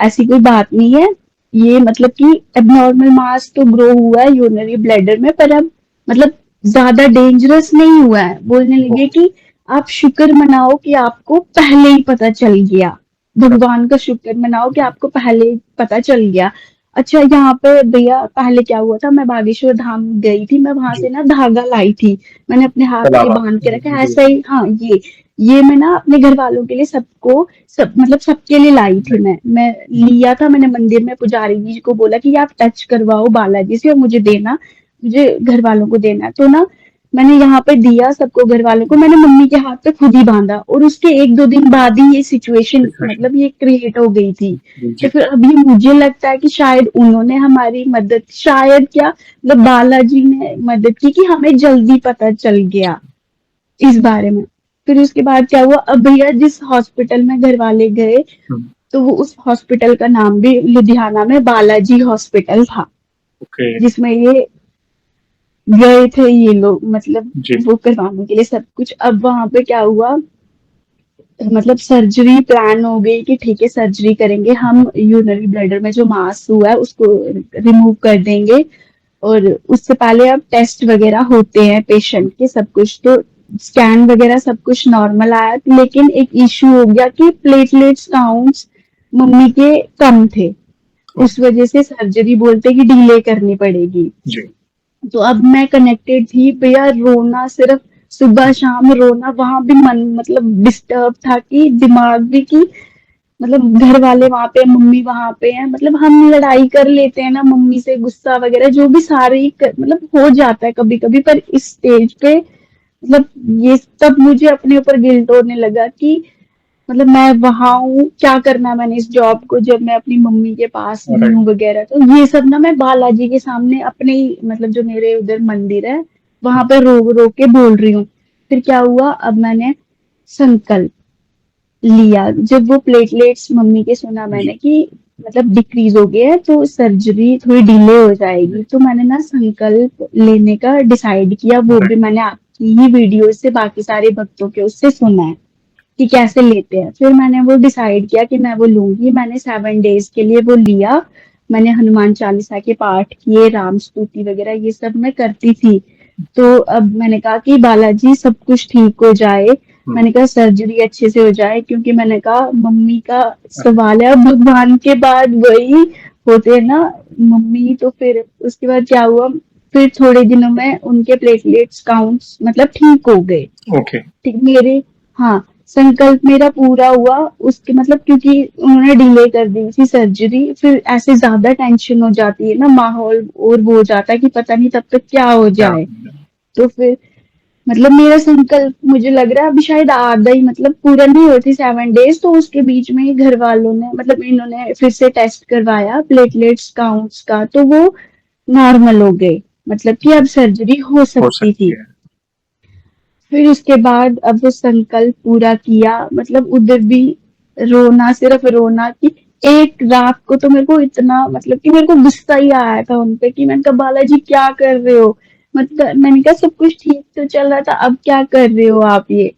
ऐसी कोई बात नहीं है, ये मतलब कि एबनॉर्मल मास तो ग्रो हुआ है यूरिनरी ब्लैडर में, पर अब मतलब ज्यादा डेंजरस नहीं हुआ है। बोलने लगे ओके, कि आप शुक्र मनाओ कि आपको पहले ही पता चल गया, भगवान का शुक्र मनाओ कि आपको पहले ही पता चल गया। अच्छा, यहाँ पे भैया पहले क्या हुआ था, मैं बागेश्वर धाम गई थी, मैं वहां से जी, ना धागा लाई थी, मैंने अपने हाथ पे कलावा। बांध के रखा, जी, ऐसा ही, हाँ ये मैं ना अपने घर वालों के लिए, सबको सब मतलब सबके लिए लाई थी राइट, मैं लिया था, मैंने मंदिर में पुजारी जी को बोला कि आप टच करवाओ बालाजी से और मुझे देना, मुझे घर वालों को देना है। तो ना मैंने यहाँ पे दिया सबको, घर वालों को मैंने मम्मी के हाथ पे खुद ही बांधा, और उसके 1-2 दिन बाद ही ये सिचुएशन सिचुएशन। मतलब ये क्रिएट हो गई थी। तो जी। फिर अभी मुझे लगता है कि शायद उन्होंने हमारी मदद, शायद क्या मतलब बालाजी ने मदद की कि हमें जल्दी पता चल गया इस बारे में। फिर उसके बाद क्या हुआ, अब भैया जिस हॉस्पिटल में घर वाले गए, हम्म। तो वो उस हॉस्पिटल का नाम भी लुधियाना में बालाजी हॉस्पिटल था, ओके। जिसमें ये गए थे ये लोग, मतलब जी। वो करवाने के लिए सब कुछ। अब वहां पे क्या हुआ, मतलब सर्जरी प्लान हो गई कि ठीक है सर्जरी करेंगे हम, यूरिनरी ब्लैडर में जो मांस हुआ है उसको रिमूव कर देंगे, और उससे पहले अब टेस्ट वगैरह होते हैं पेशेंट के सब कुछ। तो स्कैन वगैरह सब कुछ नॉर्मल आया, लेकिन एक इश्यू हो गया कि प्लेटलेट्स काउंट्स मम्मी के कम थे, उस वजह से सर्जरी बोलते कि डिले करनी पड़ेगी। जी। तो अब मैं कनेक्टेड थी भैया, रोना सिर्फ सुबह शाम रोना, वहां भी मन मतलब डिस्टर्ब था कि दिमाग भी की, मतलब घर वाले वहां पे, मम्मी वहां पे हैं, मतलब हम लड़ाई कर लेते हैं ना मम्मी से, गुस्सा वगैरह जो भी सारे ही मतलब हो जाता है कभी कभी, पर इस स्टेज पे मतलब ये तब मुझे अपने ऊपर गिल्ट होने लगा कि मतलब मैं वहां हूँ, क्या करना है मैंने इस जॉब को जब मैं अपनी मम्मी के पास नहीं राइट। हूँ वगैरह। तो ये सब ना मैं बालाजी के सामने अपने ही मतलब जो मेरे उधर मंदिर है वहां पे रो रो के बोल रही हूँ। फिर क्या हुआ, अब मैंने संकल्प लिया, जब वो प्लेटलेट्स मम्मी के सुना मैंने जी। कि मतलब डिक्रीज हो गया है तो सर्जरी थोड़ी डिले हो जाएगी, तो मैंने ना संकल्प लेने का डिसाइड किया। वो भी राइट। मैंने आपकी ही वीडियो से बाकी सारे भक्तों के उससे सुना है कि कैसे लेते हैं। फिर मैंने वो डिसाइड किया कि मैं वो लूंगी। मैंने 7 डेज के लिए वो लिया। मैंने हनुमान चालीसा के पाठ किए, राम स्तुति वगैरह ये सब मैं करती थी। तो अब मैंने कहा कि बालाजी सब कुछ ठीक हो जाए, मैंने कहा सर्जरी अच्छे से हो जाए, क्योंकि मैंने कहा मम्मी का सवाल है, अब भगवान के बाद वही होते हैं ना मम्मी। तो फिर उसके बाद क्या हुआ, फिर थोड़े दिनों में उनके प्लेटलेट्स काउंट्स मतलब ठीक हो गए। ओके। ठीक मेरे, हाँ, संकल्प मेरा पूरा हुआ उसके मतलब, क्योंकि उन्होंने डिले कर दी थी सर्जरी, फिर ऐसे ज्यादा टेंशन हो जाती है ना, माहौल और वो हो जाता है कि पता नहीं तब तक क्या हो क्या? जाए। तो फिर मतलब मेरा संकल्प मुझे लग रहा है अभी शायद आधा ही मतलब पूरा नहीं होती 7 डेज, तो उसके बीच में ही घर वालों ने मतलब इन्होंने फिर से टेस्ट करवाया प्लेटलेट्स काउंट्स का, तो वो नॉर्मल हो गए, मतलब कि अब सर्जरी हो हो सकती सकती थी। है। फिर उसके बाद अब वो संकल्प पूरा किया, मतलब उधर भी रोना, सिर्फ रोना कि एक रात को तो मेरे को इतना मतलब कि मेरे को गुस्सा ही आया था उनपे कि मैंने कहा बालाजी क्या कर रहे हो, मतलब मैंने कहा सब कुछ ठीक तो चल रहा था, अब क्या कर रहे हो आप ये।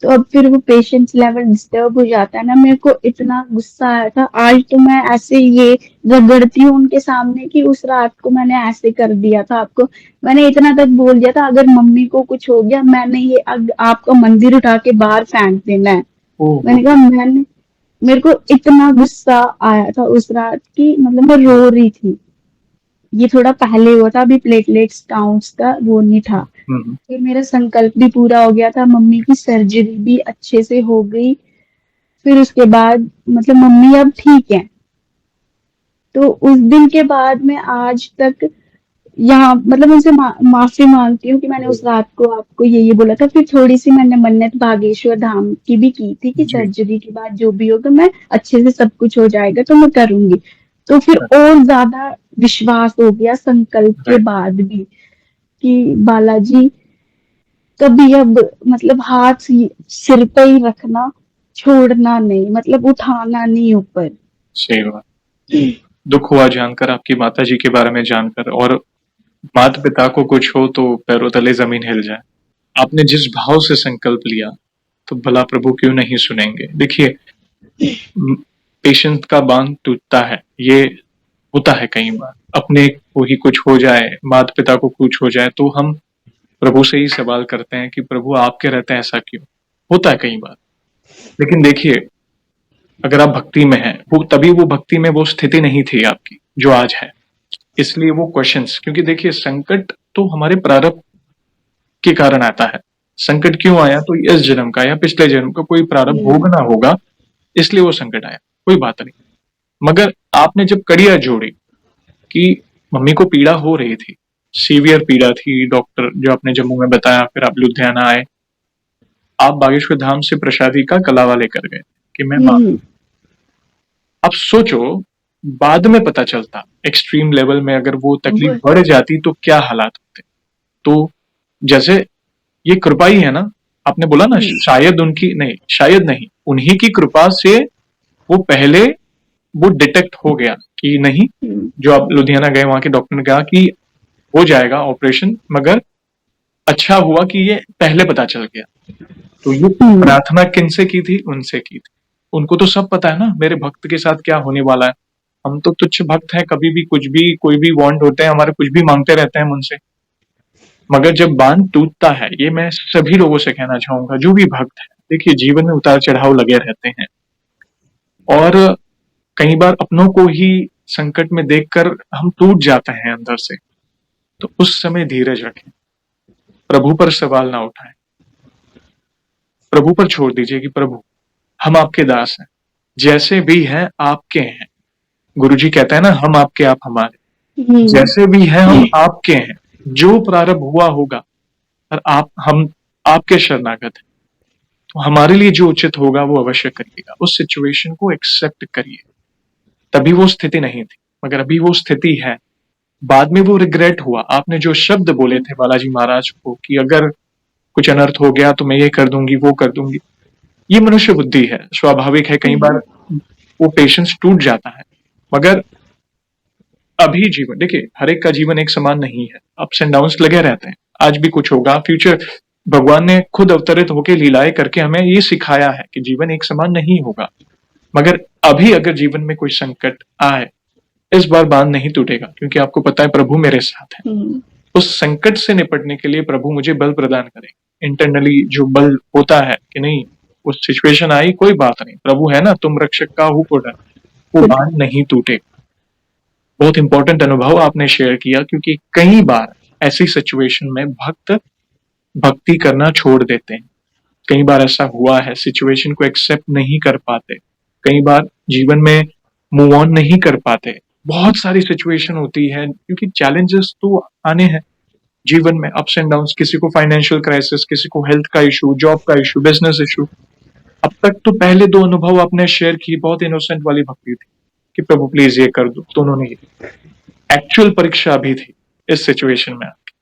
तो अब फिर वो पेशेंस लेवल डिस्टर्ब हो जाता है ना, मेरे को इतना गुस्सा आया था। आज तो मैं ऐसे ये रगड़ती हूँ उनके सामने कि उस रात को मैंने ऐसे कर दिया था आपको, मैंने इतना तक बोल दिया था अगर मम्मी को कुछ हो गया मैंने ये आपका मंदिर उठा के बाहर फेंक देना है। ओह। मैंने कहा मैंने, मेरे को इतना गुस्सा आया था उस रात की, मतलब मैं रो रही थी। ये थोड़ा पहले हुआ था, अभी प्लेटलेट्स काउंट्स का वो नहीं था। हम्म। फिर मेरा संकल्प भी पूरा हो गया था, मम्मी की सर्जरी भी अच्छे से हो गई। फिर उसके बाद मतलब मम्मी अब ठीक है। तो उस दिन के बाद मैं आज तक यहाँ मतलब उनसे माफी मांगती हूँ कि मैंने उस रात को आपको ये बोला था। फिर थोड़ी सी मैंने मन्नत बागेश्वर धाम की भी की थी कि जी। सर्जरी के बाद जो भी होगा मैं अच्छे से सब कुछ हो जाएगा तो मैं करूंगी। तो फिर और ज्यादा विश्वास हो गया संकल्प के राइट। बाद भी कि बालाजी कभी अब मतलब हाथ सिर पे ही रखना, छोड़ना नहीं, मतलब उठाना नहीं ऊपर। सही बात। दुख हुआ जानकर, आपकी माता जी के बारे में जानकर, और माता पिता को कुछ हो तो पैरों तले जमीन हिल जाए। आपने जिस भाव से संकल्प लिया, तो भला प्रभु क्यों नहीं सुनेंगे। देखिए, पेशेंट का बांध टूटता है, ये होता है कई बार। अपने को ही कुछ हो जाए, माता पिता को कुछ हो जाए, तो हम प्रभु से ही सवाल करते हैं कि प्रभु आपके रहते हैं ऐसा क्यों। होता है कई बार। लेकिन देखिए, अगर आप भक्ति में हैं, वो तभी वो भक्ति में वो स्थिति नहीं थी आपकी जो आज है। इसलिए वो क्वेश्चंस, क्योंकि देखिए संकट तो हमारे प्रारब्ध के कारण आता है। संकट क्यों आया, तो इस जन्म का या पिछले जन्म का कोई प्रारब्ध हम्म, भोगना होगा, इसलिए वो संकट आया। कोई बात नहीं। मगर आपने जब कड़ियां जोड़ी कि मम्मी को पीड़ा हो रही थी, सीवियर पीड़ा थी, डॉक्टर जो आपने जम्मू में बताया, फिर आप लुधियाना आए, आप बागेश्वर धाम से प्रसादी का कलावा लेकर गए कि मैं मां। हम्म, अब सोचो, बाद में पता चलता एक्सट्रीम लेवल में अगर वो तकलीफ वो बढ़ जाती तो क्या हालात होते। तो जैसे ये कृपा ही है ना, आपने बोला ना, हम्म, शायद उनकी नहीं, शायद नहीं, उन्हीं की कृपा से वो पहले वो डिटेक्ट हो गया कि नहीं, हम्म, जो आप लुधियाना गए वहां के डॉक्टर ने कहा कि हो जाएगा ऑपरेशन, मगर अच्छा हुआ कि ये पहले पता चल गया। तो ये हम्म, प्रार्थना किनसे की थी? उनसे की थी। उनको तो सब पता है ना मेरे भक्त के साथ क्या होने वाला है। हम तो तुच्छ भक्त हैं, कभी भी कुछ भी कोई भी वांट होते हैं हमारे, कुछ भी मांगते रहते हैं उनसे। मगर जब बांध टूटता है, ये मैं सभी लोगों से कहना चाहूंगा जो भी भक्त है, देखिए जीवन में उतार चढ़ाव लगे रहते हैं, और कई बार अपनों को ही संकट में देखकर हम टूट जाते हैं अंदर से। तो उस समय धीरज रखें, प्रभु पर सवाल ना उठाएं, प्रभु पर छोड़ दीजिए कि प्रभु हम आपके दास हैं, जैसे भी हैं आपके हैं। गुरुजी कहते हैं ना, हम आपके आप हमारे, हम्म, जैसे भी हैं हम आपके हैं, जो प्रारब्ध हुआ होगा, और आप हम आपके शरणागत हैं। तो हमारे लिए जो उचित होगा वो अवश्य करिएगा। उस सिचुएशन को एक्सेप्ट करिए। तभी वो स्थिति नहीं थी, मगर अभी वो स्थिति है। बाद में वो रिग्रेट हुआ, आपने जो शब्द बोले थे बालाजी महाराज को कि अगर कुछ अनर्थ हो गया तो मैं ये कर दूंगी, वो कर दूंगी। ये मनुष्य बुद्धि है, स्वाभाविक है, कई बार वो पेशेंस टूट जाता है। मगर अभी जीवन देखिए, हर एक का जीवन एक समान नहीं है, अप्स एंड डाउन्स लगे रहते हैं। आज भी कुछ होगा, फ्यूचर भगवान ने खुद अवतरित होकर लीलाएं करके हमें ये सिखाया है कि जीवन एक समान नहीं होगा। मगर अभी अगर जीवन में कोई संकट आए, इस बार बांध नहीं टूटेगा, क्योंकि आपको पता है प्रभु मेरे साथ है। हम्म, उस संकट से निपटने के लिए प्रभु मुझे बल प्रदान करेंगे। इंटरनली जो बल होता है कि नहीं, उस सिचुएशन आई, कोई बात नहीं, प्रभु है ना, तुम रक्षक का हूं को डर, वो खुद बांध नहीं टूटेगा। बहुत इंपॉर्टेंट अनुभव आपने शेयर किया, क्योंकि कई बार ऐसी सिचुएशन में भक्त भक्ति करना छोड़ देते हैं। कई बार ऐसा हुआ है, सिचुएशन को एक्सेप्ट नहीं कर पाते, कई बार जीवन में मूव ऑन नहीं कर पाते। बहुत सारी सिचुएशन होती है, क्योंकि चैलेंजेस तो आने हैं जीवन में, अप्स एंड डाउन्स, किसी को फाइनेंशियल क्राइसिस, किसी को हेल्थ का इशू, जॉब का इशू, बिजनेस इशू। अब तक तो पहले दो अनुभव आपने शेयर की, बहुत इनोसेंट वाली भक्ति थी कि प्रभु प्लीज ये कर दो, तो उन्होंने ये। एक्चुअल परीक्षा अभी थी इस सिचुएशन में आपकी।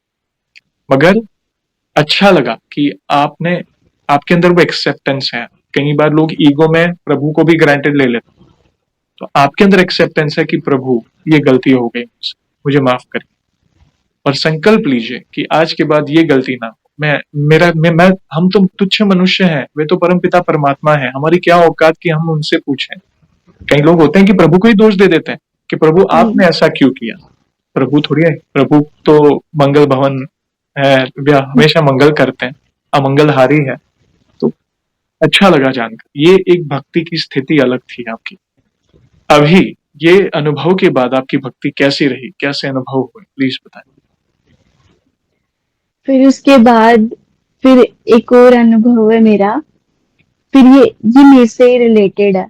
मगर अच्छा लगा कि आपने, आपके अंदर वो एक्सेप्टेंस है। कई बार लोग ईगो में प्रभु को भी ग्रांटेड ले लेते, तो आपके अंदर एक्सेप्टेंस है कि प्रभु ये गलती हो गई मुझसे, मुझे माफ करिए, और संकल्प लीजिए कि आज के बाद ये गलती ना हो। मैं हम तो तुच्छ मनुष्य हैं, वे तो परमपिता परमात्मा है, हमारी क्या औकात कि हम उनसे पूछें। कई लोग होते हैं कि प्रभु को ही दोष दे देते हैं कि प्रभु आपने ऐसा क्यों किया। प्रभु थोड़ी है, प्रभु तो मंगल भवन है, वे हमेशा मंगल करते हैं, अमंगलहारी है। तो अच्छा लगा जानकर, ये एक भक्ति की स्थिति अलग थी आपकी। अभी ये अनुभव के बाद आपकी भक्ति कैसी रही, कैसे अनुभव हुए, प्लीज बताएं। फिर उसके बाद फिर एक और अनुभव है मेरा। फिर ये मेरे से ही रिलेटेड है।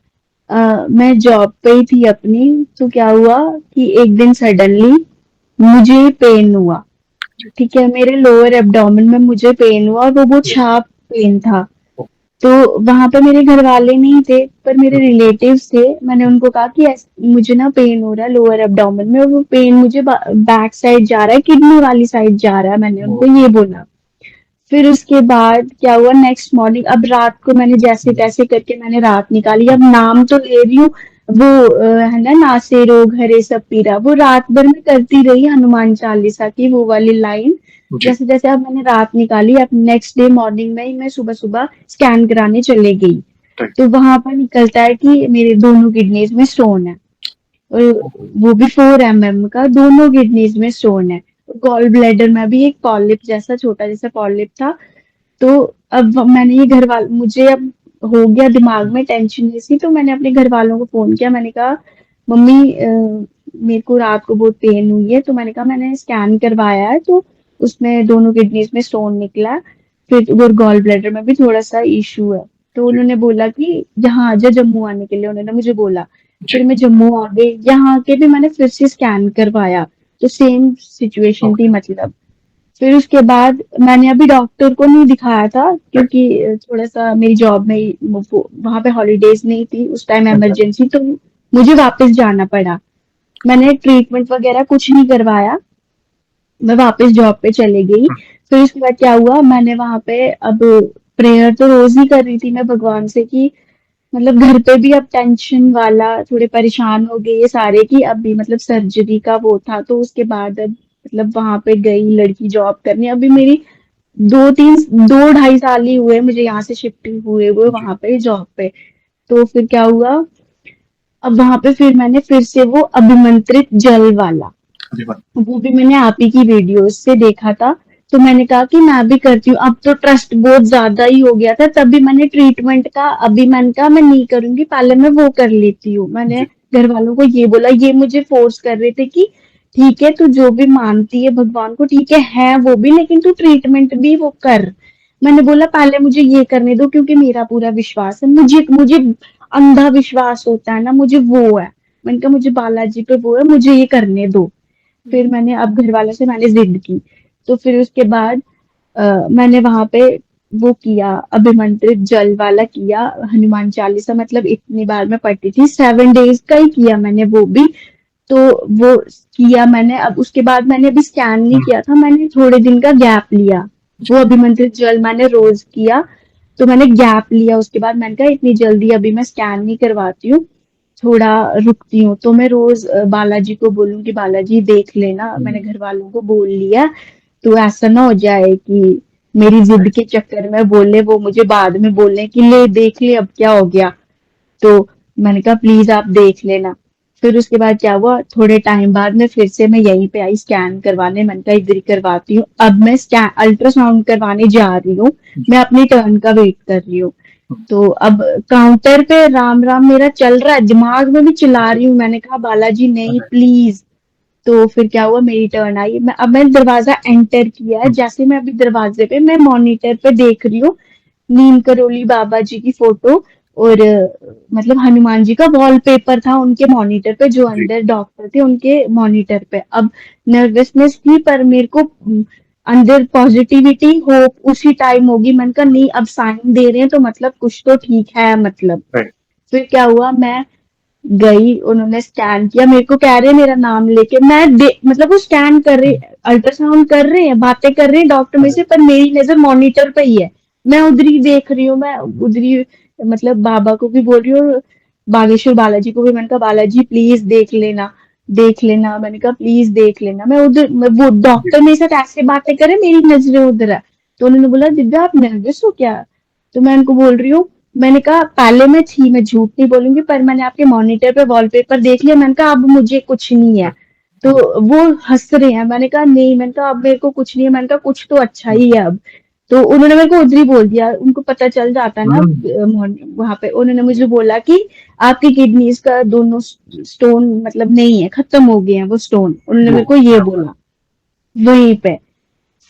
मैं जॉब पे ही थी अपनी, तो क्या हुआ कि एक दिन सडनली मुझे पेन हुआ। ठीक है, मेरे लोअर एब्डोमेन में मुझे पेन हुआ और वो बहुत शार्प पेन था। तो वहां पे मेरे घर वाले नहीं थे, पर मेरे रिलेटिव्स थे। मैंने उनको कहा कि मुझे ना पेन हो रहा है लोअर एब्डोमेन में, और वो पेन मुझे बैक साइड जा रहा है, किडनी वाली साइड जा रहा है, मैंने उनको ये बोला। फिर उसके बाद क्या हुआ, नेक्स्ट मॉर्निंग, अब रात को मैंने जैसे तैसे करके मैंने रात निकाली। अब नाम तो ले रही हूँ, वो है ना, नासे रोग हरे सब पीरा, वो रात भर में करती रही हनुमान चालीसा की वो वाली लाइन। जी। जैसे जैसे अब मैंने रात निकाली, अब नेक्स्ट डे मॉर्निंग में ही मैं सुबह सुबह स्कैन कराने चले गई। राइट। तो वहां पर निकलता है कि मेरे दोनों किडनीज में स्टोन है, और वो भी 4 mm का, दोनों किडनीज में स्टोन है। गॉल ब्लैडर में भी एक पॉलिप जैसा, छोटा जैसा पॉलिप था। तो अब मैंने ये घर वाल मुझे अब हो गया दिमाग में टेंशन जैसी, तो मैंने अपने घर वालों को फोन किया। मैंने कहा मम्मी, मेरे को रात को बहुत पेन हुई है। तो मैंने कहा मैंने स्कैन करवाया है, तो उसमें दोनों किडनीज में स्टोन निकला है, फिर और गॉल ब्लैडर में भी थोड़ा सा इशू है। तो जी। उन्होंने बोला कि यहाँ आ जा जम्मू आने के लिए, उन्होंने मुझे बोला। जी। फिर मैं जम्मू आ गई, यहाँ आके भी मैंने फिर से स्कैन करवाया। तो सेम सिचुएशन थी मतलब। फिर उसके बाद मैंने अभी डॉक्टर को नहीं दिखाया था क्योंकि थोड़ा सा मेरी जॉब में वहां पे हॉलीडेज नहीं थी उस टाइम, इमरजेंसी, तो मुझे वापस जाना पड़ा। मैंने ट्रीटमेंट वगैरह कुछ नहीं करवाया, मैं वापस जॉब पे चली गई। फिर उसके बाद क्या हुआ, मैंने वहां पे अब प्रेयर तो रोज ही कर रही थी मैं भगवान से कि मतलब घर पे भी अब टेंशन वाला, थोड़े परेशान हो गए ये सारे कि अभी मतलब सर्जरी का वो था, तो उसके बाद अब मतलब वहां पे गई लड़की जॉब करने। अभी मेरी 2-2.5 साल ही हुए मुझे यहाँ से शिफ्टिंग हुए हुए जी। वहां पे जॉब पे। तो फिर क्या हुआ, अब वहां पे फिर मैंने फिर से वो अभिमंत्रित जल वाला, धन्यवाद। वो भी मैंने आप ही की वीडियोस से देखा था। तो मैंने कहा कि मैं भी करती हूँ, अब तो ट्रस्ट बहुत ज्यादा ही हो गया था, तभी मैंने ट्रीटमेंट का, अभी मैंने कहा मैं नहीं करूंगी, पहले मैं वो कर लेती हूँ। मैंने जी। घर वालों को ये बोला, ये मुझे फोर्स कर रहे थे कि ठीक है तू जो भी मानती है भगवान को, ठीक है वो भी, लेकिन तू ट्रीटमेंट भी वो कर। मैंने बोला पहले मुझे ये करने दो क्योंकि मेरा पूरा विश्वास है, मुझे मुझे अंधा विश्वास होता है ना, मुझे वो है। मैंने कहा मुझे बालाजी पे वो है, मुझे ये करने दो। फिर मैंने अब घर वालों से मैंने जिद की, तो फिर उसके बाद मैंने वहां पे वो किया, अभिमंत्रित जल वाला किया, हनुमान चालीसा मतलब इतनी बार मैं पढ़ती थी, 7 डेज का ही किया मैंने वो भी। तो वो किया मैंने, अब उसके बाद मैंने अभी स्कैन नहीं किया था, मैंने थोड़े दिन का गैप लिया। वो अभिमंत्रित जल मैंने रोज किया, तो मैंने गैप लिया। उसके बाद मैंने कहा इतनी जल्दी अभी मैं स्कैन नहीं करवाती हूँ, थोड़ा रुकती हूँ। तो मैं रोज बालाजी को बोलूँ कि बालाजी देख लेना, मैंने घर वालों को बोल लिया, तो ऐसा ना हो जाए कि मेरी जिद के चक्कर में बोले वो मुझे बाद में बोले कि ले देख ले अब क्या हो गया। तो मैंने कहा प्लीज आप देख लेना। फिर उसके बाद क्या हुआ, थोड़े टाइम बाद में फिर से मैं यहीं पे आई स्कैन करवाने, मैंने कहा इधर ही करवाती हूँ। अब मैं स्कैन अल्ट्रासाउंड करवाने जा रही हूँ, मैं अपनी टर्न का वेट कर रही हूँ। तो अब काउंटर पे राम राम मेरा चल रहा है, दिमाग में भी चिल्ला रही हूँ, मैंने कहा बालाजी नहीं प्लीज। तो फिर क्या हुआ, मेरी टर्न आई, मैंने दरवाजा एंटर किया है, जैसे मैं अभी दरवाजे पे, मैं मॉनिटर पे देख रही हूँ नीम करोली बाबा जी की फोटो, और मतलब हनुमान जी का वॉलपेपर था उनके मॉनिटर पे, जो जी। अंदर डॉक्टर थे उनके मॉनिटर पे। अब नर्वसनेस थी पर मेरे को अंदर पॉजिटिविटी होप उसी टाइम होगी, मैंने कहा नहीं अब साइन दे रहे हैं तो मतलब कुछ तो ठीक है मतलब। राइट। फिर क्या हुआ, मैं गई, उन्होंने स्कैन किया, मेरे को कह रहे हैं मेरा नाम लेके, मतलब वो स्कैन कर रहे, अल्ट्रासाउंड कर रहे हैं, बातें कर रहे हैं डॉक्टर में से, पर मेरी नजर मॉनिटर पे ही है, मैं उधर ही देख रही हूँ, मैं उधर ही मतलब बाबा को भी बोल रही हूँ, बागेश्वर बालाजी को भी। मैंने कहा बालाजी प्लीज देख लेना, देख लेना, मैंने कहा प्लीज देख लेना। मैं उधर वो डॉक्टर मेरे साथ ऐसे बातें करे, मेरी नजरें उधर है। तो उन्होंने बोला दिव्या आप नर्वस हो क्या? तो मैं उनको बोल रही हूँ, मैंने कहा पहले मैं थी, मैं झूठ नहीं बोलूंगी, पर मैंने आपके मॉनिटर पे वॉलपेपर देख लिया, मैंने कहा अब मुझे कुछ नहीं है। तो वो हंस रहे हैं, मैंने कहा नहीं, मैंने कहा अब मेरे को कुछ नहीं है, मैंने कहा कुछ तो अच्छा ही है अब। तो उन्होंने मेरे को उधर ही बोल दिया, उनको पता चल जाता है ना वहां पे। उन्होंने मुझे बोला कि आपकी किडनीज का दोनों स्टोन मतलब नहीं है, खत्म हो गए हैं वो स्टोन, उन्होंने वो मेरे को ये बोला वहीं पे।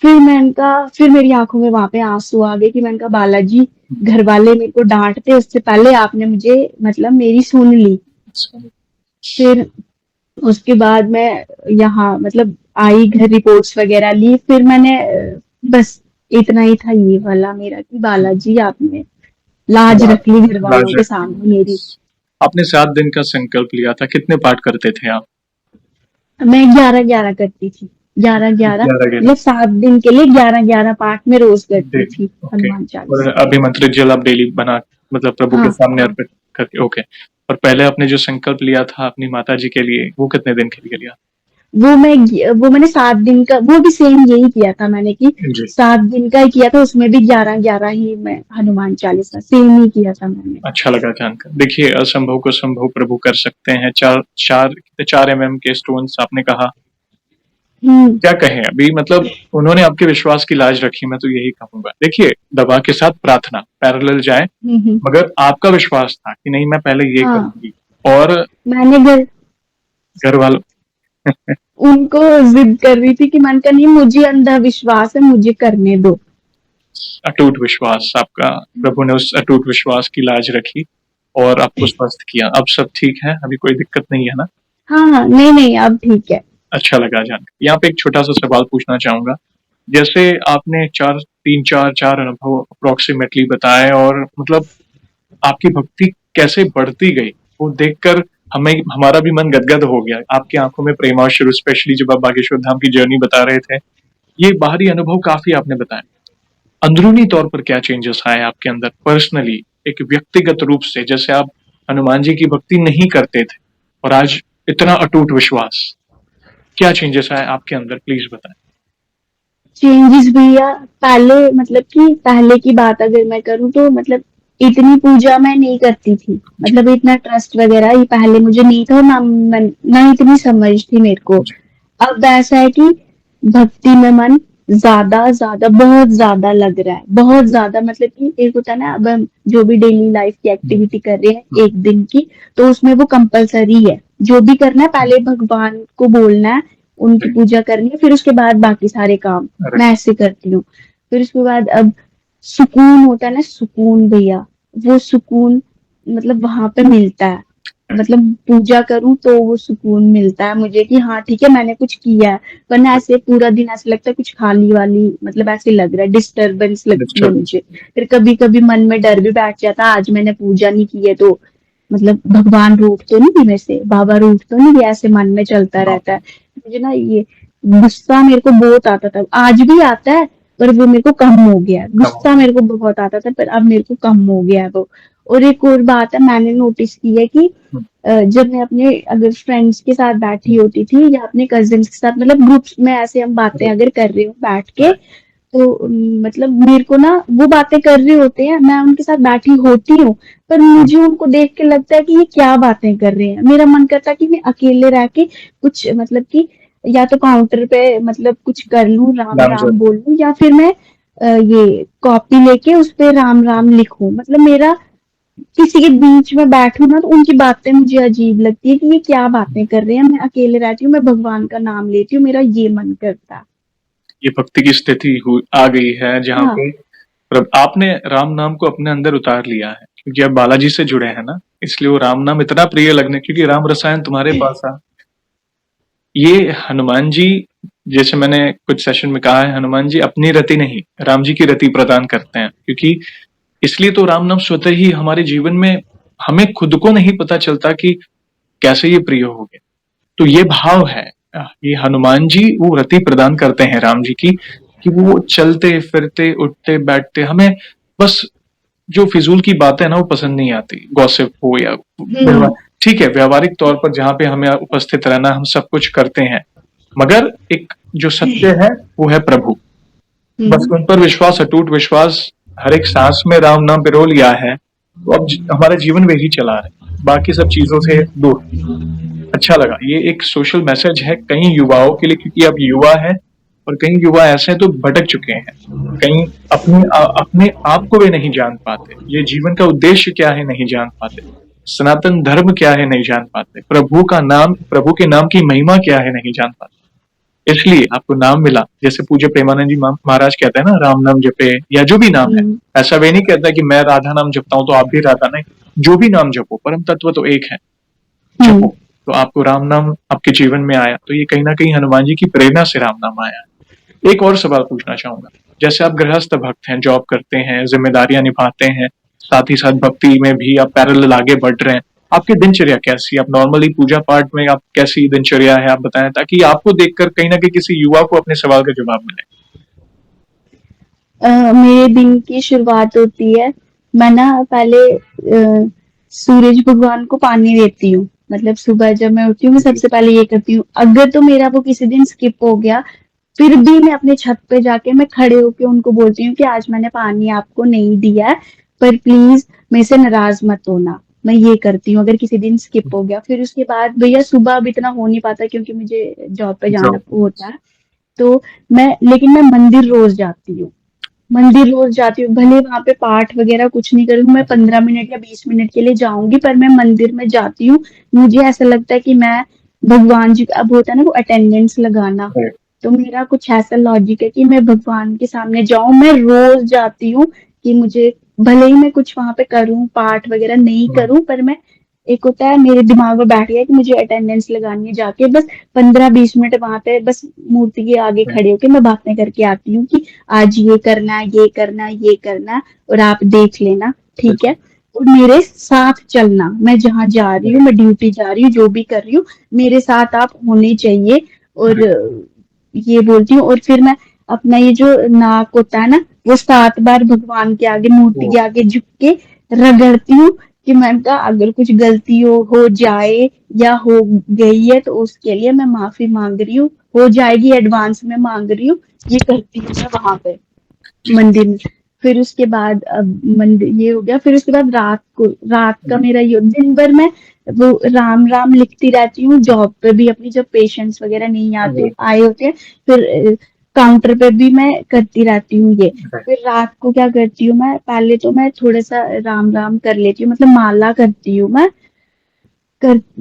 फिर मेरी आंखों में वहां पे आंसू आ गए कि मैंने कहा बालाजी, घर वाले मेरे को डांटते उससे पहले आपने मुझे मतलब मेरी सुन ली। फिर उसके बाद मैं यहाँ मतलब आई, घर रिपोर्ट्स वगैरह ली, फिर मैंने बस इतना ही था ये वाला मेरा कि बालाजी आपने लाज रख ली घर वालों के सामने मेरी। आपने 7 दिन का संकल्प लिया था, कितने पाठ करते थे आप? मैं 11-11 करती थी, 11-11 11 11 मतलब 7 दिन के लिए 11-11 पाठ में रोज करती डेली। थी ओके। हनुमान और चालीसा। अभिमंत्रित जल आप डेली बना मतलब प्रभु के हाँ सामने हाँ अर्पित करके? ओके। और पहले आपने जो संकल्प लिया था अपनी माता जी के लिए, वो कितने दिन के लिए लिया? वो मैंने 7 दिन का, वो भी सेम यही किया था मैंने कि जी। 7 दिन का ही किया था, उसमें भी 11-11 ही मैं हनुमान चालीसा सेम ही किया था मैंने। अच्छा लगा जानकर। देखिए, असंभव को संभव प्रभु कर सकते हैं। 4 mm के स्टोन्स आपने कहा। हम्म क्या कहें अभी, मतलब उन्होंने आपके विश्वास की लाज रखी, मैं तो यही कहूँगा। देखिए, दवा के साथ प्रार्थना पैरेलल जाए, हम्म। मगर आपका विश्वास था कि नहीं मैं पहले ये हाँ, करूँगी। और मैंने घर वालों उनको जिद कर रही थी कि मैंने कहा नहीं मुझे अंधा विश्वास है, मुझे करने दो। अटूट विश्वास आपका, प्रभु ने उस अटूट विश्वास की लाज रखी और आपको स्वस्थ किया। अब सब ठीक है, अभी कोई दिक्कत नहीं है ना? हाँ हाँ, नहीं नहीं अब ठीक है। अच्छा लगा जानकर। यहाँ पे एक छोटा सा सवाल पूछना चाहूंगा। जैसे आपने चार अनुभव अप्रोक्सीमेटली बताए, और मतलब आपकी भक्ति कैसे बढ़ती गई, वो देखकर हमें हमारा भी मन गदगद हो गया। आपकी आंखों में प्रेमाश्रु, स्पेशली जब आप बागेश्वर धाम की जर्नी बता रहे थे। ये बाहरी अनुभव काफी आपने बताए। अंदरूनी तौर पर क्या चेंजेस आए आपके अंदर पर्सनली, एक व्यक्तिगत रूप से? जैसे आप हनुमान जी की भक्ति नहीं करते थे और आज इतना अटूट विश्वास, क्या चेंजेस आए आपके अंदर, प्लीज बताएं। चेंजेस भैया, पहले मतलब कि पहले की बात अगर मैं करूँ तो मतलब इतनी पूजा मैं नहीं करती थी। जी। मतलब इतना ट्रस्ट वगैरह ये पहले मुझे नहीं था, और ना इतनी समझ थी मेरे को। जी। अब ऐसा है कि भक्ति में मन ज़्यादा बहुत ज़्यादा लग रहा है। बहुत ज़्यादा मतलब कि एक होता है ना, अब हम जो भी डेली लाइफ की एक्टिविटी कर रहे हैं एक दिन की, तो उसमें वो कंपल्सरी है। जो भी करना है पहले भगवान को बोलना है, उनकी पूजा करनी है, फिर उसके बाद बाकी सारे काम। अरे। मैं ऐसे करती हूँ। फिर उसके बाद अब सुकून होता है ना, सुकून भैया, वो सुकून मतलब वहां पे मिलता है। मतलब पूजा करूं तो वो सुकून मिलता है मुझे कि हाँ ठीक है मैंने कुछ किया है। वरना ऐसे पूरा दिन ऐसे लगता है कुछ खाली वाली, मतलब ऐसे लग रहा है, डिस्टरबेंस लगती है डिस्टर्बेंस। मुझे। फिर कभी कभी मन में डर भी बैठ जाता है, आज मैंने पूजा नहीं की है तो मतलब भगवान रूठ तो नहीं गई मेरे से, बाबा रूठ तो नहीं गया, ऐसे मन में चलता रहता है। मुझे ना ये गुस्सा मेरे को बहुत आता था, आज भी आता है, पर वो मेरे को कम हो गया है। गुस्सा मेरे को बहुत आता था, पर अब मेरे को कम हो गया है वो। और एक और बात है मैंने नोटिस की है कि जब मैं अपने अगर फ्रेंड्स के साथ बैठी होती थी या अपने कजिन्स के साथ, मतलब ग्रुप्स में ऐसे हम बातें अगर कर रहे हो बैठ के, तो मतलब मेरे को ना वो बातें कर रहे होते हैं, मैं उनके साथ बैठी होती हूँ, पर मुझे उनको देख के लगता है कि ये क्या बातें कर रहे हैं। मेरा मन करता है कि मैं अकेले रह के कुछ मतलब कि या तो काउंटर पे मतलब कुछ कर लूं, राम नाम राम जप। बोल लूं, या फिर मैं ये कॉपी लेके उस पे राम राम लिखूं। मतलब मेरा किसी के बीच में बैठूं ना तो उनकी बातें मुझे अजीब लगती है कि ये क्या बातें कर रहे हैं। मैं अकेले रहती हूँ, मैं भगवान का नाम लेती हूँ, मेरा ये मन करता है। ये भक्ति की स्थिति आ गई है जहाँ हाँ। पे आपने राम नाम को अपने अंदर उतार लिया है, क्योंकि आप बालाजी से जुड़े हैं ना, इसलिए वो राम नाम इतना प्रिय लगने, क्योंकि राम रसायन तुम्हारे पास आ। ये हनुमान जी, जैसे मैंने कुछ सेशन में कहा है, हनुमान जी अपनी रति नहीं, राम जी की रति प्रदान करते हैं। क्योंकि इसलिए तो राम नाम स्वतः ही हमारे जीवन में, हमें खुद को नहीं पता चलता कि कैसे ये प्रिय हो गया। तो ये भाव है, ये हनुमान जी वो रति प्रदान करते हैं राम जी की, कि वो चलते फिरते उठते बैठते, हमें बस जो फिजूल की बातें है ना वो पसंद नहीं आती, गॉसिप हो या ठीक है, व्यावहारिक तौर पर जहाँ पे हमें उपस्थित रहना, हम सब कुछ करते हैं, मगर एक जो सत्य है वो है प्रभु। बस हम्म। उन पर विश्वास, अटूट विश्वास, हर एक सांस में राम नाम पिरो लिया है, तो अब हमारा जीवन वही चला रहा है, बाकी सब चीजों से दूर। अच्छा लगा, ये एक सोशल मैसेज है कई युवाओं के लिए, क्योंकि अब युवा है और कई युवा ऐसे हैं तो भटक चुके हैं, कहीं अपने आप को वे नहीं जान पाते, ये जीवन का उद्देश्य क्या है नहीं जान पाते, सनातन धर्म क्या है नहीं जान पाते, प्रभु का नाम, प्रभु के नाम की महिमा क्या है नहीं जान पाते। इसलिए आपको नाम मिला, जैसे पूज्य प्रेमानंद जी महाराज कहते हैं ना, राम नाम जपे, या जो भी नाम है। हम्म। ऐसा वे नहीं कहता कि मैं राधा नाम जपता हूं तो आप भी राधा, नहीं, जो भी नाम जपो, परम तत्व तो एक है, जपो। हम्म। तो आपको राम नाम आपके जीवन में आया, तो ये कहीं ना कहीं हनुमान जी की प्रेरणा से राम नाम आया है। एक और सवाल पूछना चाहूंगा। जैसे आप गृहस्थ भक्त हैं, जॉब करते हैं, जिम्मेदारियां निभाते हैं, साथ ही साथ भक्ति में भी आप पैरेलल आगे बढ़ रहे हैं, आपकी दिनचर्या कैसी, आप नॉर्मली पूजा पाठ में आप कैसी दिनचर्या है, आप बताएं, ताकि आपको देखकर कहीं ना कहीं किसी युवा को अपने सवाल का जवाब मिले। मेरे दिन की शुरुआत होती है, मैं ना पहले सूरज भगवान को पानी देती हूँ। मतलब सुबह जब मैं उठती हूँ मैं सबसे पहले ये करती हूँ। अगर तो मेरा वो किसी दिन स्किप हो गया, फिर भी मैं अपने छत पे जाके मैं खड़े होके उनको बोलती हूँ कि आज मैंने पानी आपको नहीं दिया है, पर प्लीज मेरे से नाराज मत होना। मैं ये करती हूँ अगर किसी दिन स्किप हो गया। फिर उसके बाद भैया सुबह अब इतना हो नहीं पाता क्योंकि मुझे जॉब पे जाना जॉब। होता है, तो लेकिन मैं मंदिर रोज जाती हूँ। मंदिर रोज जाती हूँ, भले वहां पे पाठ वगैरह कुछ नहीं करूँ, मैं 15 मिनट या 20 मिनट के लिए जाऊंगी, पर मैं मंदिर में जाती हूँ। मुझे ऐसा लगता है कि मैं भगवान जी, अब होता है ना वो अटेंडेंस लगाना, तो मेरा कुछ ऐसा लॉजिक है कि मैं भगवान के सामने जाऊं। मैं रोज जाती हूँ कि मुझे भले ही मैं कुछ वहां पे करूं, पाठ वगैरह नहीं करूं, पर मैं एक होता है मेरे दिमाग में बैठ गया कि मुझे अटेंडेंस लगानी है, जाके बस 15-20 मिनट वहां पे बस मूर्ति के आगे खड़े होके मैं बातें करके आती हूँ कि आज ये करना है, ये करना है, ये करना है, और आप देख लेना, ठीक है। और मेरे साथ चलना, मैं जहाँ जा रही हूँ, मैं ड्यूटी जा रही हूँ, जो भी कर रही हूँ, मेरे साथ आप होने चाहिए। और ये बोलती हूँ। और फिर मैं अपना ये जो नाक होता है ना, वो 7 बार भगवान के आगे, मूर्ति के आगे झुक के रगड़ती हूँ कि मैंने कहा अगर कुछ गलती हो जाए या हो गई है तो उसके लिए मैं माफी मांग रही हूँ, हो जाएगी एडवांस में मांग रही हूँ। ये करती हूँ मैं वहां पे मंदिर में। फिर उसके बाद अब मंदिर ये हो गया, फिर उसके बाद रात का मेरा ये दिन भर मैं वो राम राम लिखती रहती हूँ। जॉब पे भी अपनी जब पेशेंट्स वगैरह नहीं आए होते हैं, फिर काउंटर पे भी मैं करती रहती हूँ ये। फिर रात को क्या करती हूँ मैं, पहले तो मैं थोड़ा सा राम राम कर लेती हूँ, मतलब माला करती हूँ मैं,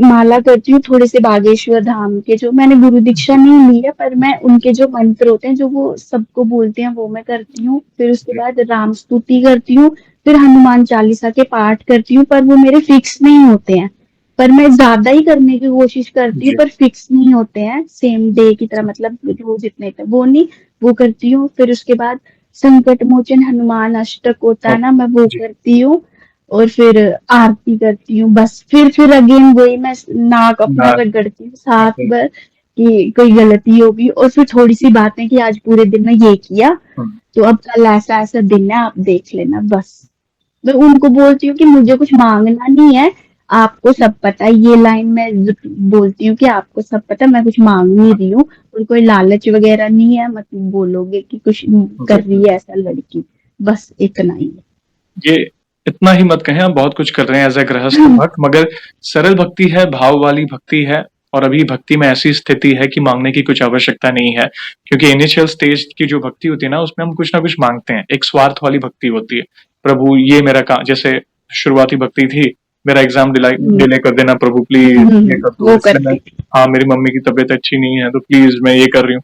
माला करती हूँ थोड़े से बागेश्वर धाम के, जो मैंने गुरु दीक्षा नहीं ली है पर मैं उनके जो मंत्र होते हैं जो वो सबको बोलते हैं वो मैं करती हूँ। फिर उसके बाद राम स्तुति करती हूँ, फिर हनुमान चालीसा के पाठ करती हूँ, पर वो मेरे फिक्स नहीं होते हैं, पर मैं ज्यादा ही करने की कोशिश करती हूँ, पर फिक्स नहीं होते हैं सेम डे की तरह, मतलब रोज इतने इतने वो नहीं, वो करती हूँ। फिर उसके बाद संकट मोचन हनुमान अष्टक होता है ना, मैं वो करती हूँ। और फिर आरती करती हूँ बस। फिर अगेन वही मैं नाक अपना रगड़ती हूँ 7 बार कि कोई गलती होगी, और फिर थोड़ी सी बातें कि आज पूरे दिन में ये किया, तो अब कल ऐसा ऐसा दिन है, आप देख लेना बस। मैं उनको बोलती हूँ कि मुझे कुछ मांगना नहीं है, आपको सब पता है। ये लाइन मैं बोलती हूँ कि आपको सब पता है, मैं कुछ मांग नहीं रही हूँ, और कोई लालच वगैरह नहीं है, मतलब बोलोगे कि कुछ कर रही है ऐसा लड़की, बस इतना ही है। ये इतना ही मत कहें, आप बहुत कुछ कर रहे हैं एज ए गृहस्थ भक्त, मगर सरल भक्ति है, भाव वाली भक्ति है। और अभी भक्ति में ऐसी स्थिति है कि मांगने की कुछ आवश्यकता नहीं है, क्योंकि इनिशियल स्टेज की जो भक्ति होती है ना, उसमें हम कुछ ना कुछ मांगते हैं। एक स्वार्थ वाली भक्ति होती है, प्रभु ये मेरा काम, जैसे शुरुआती भक्ति थी, मेरा एग्जाम डिले कर देना प्रभु प्लीज, ये कर दो, वो इससे मैं, करती हाँ मेरी मम्मी की तबीयत अच्छी नहीं है तो प्लीज मैं ये कर रही हूँ।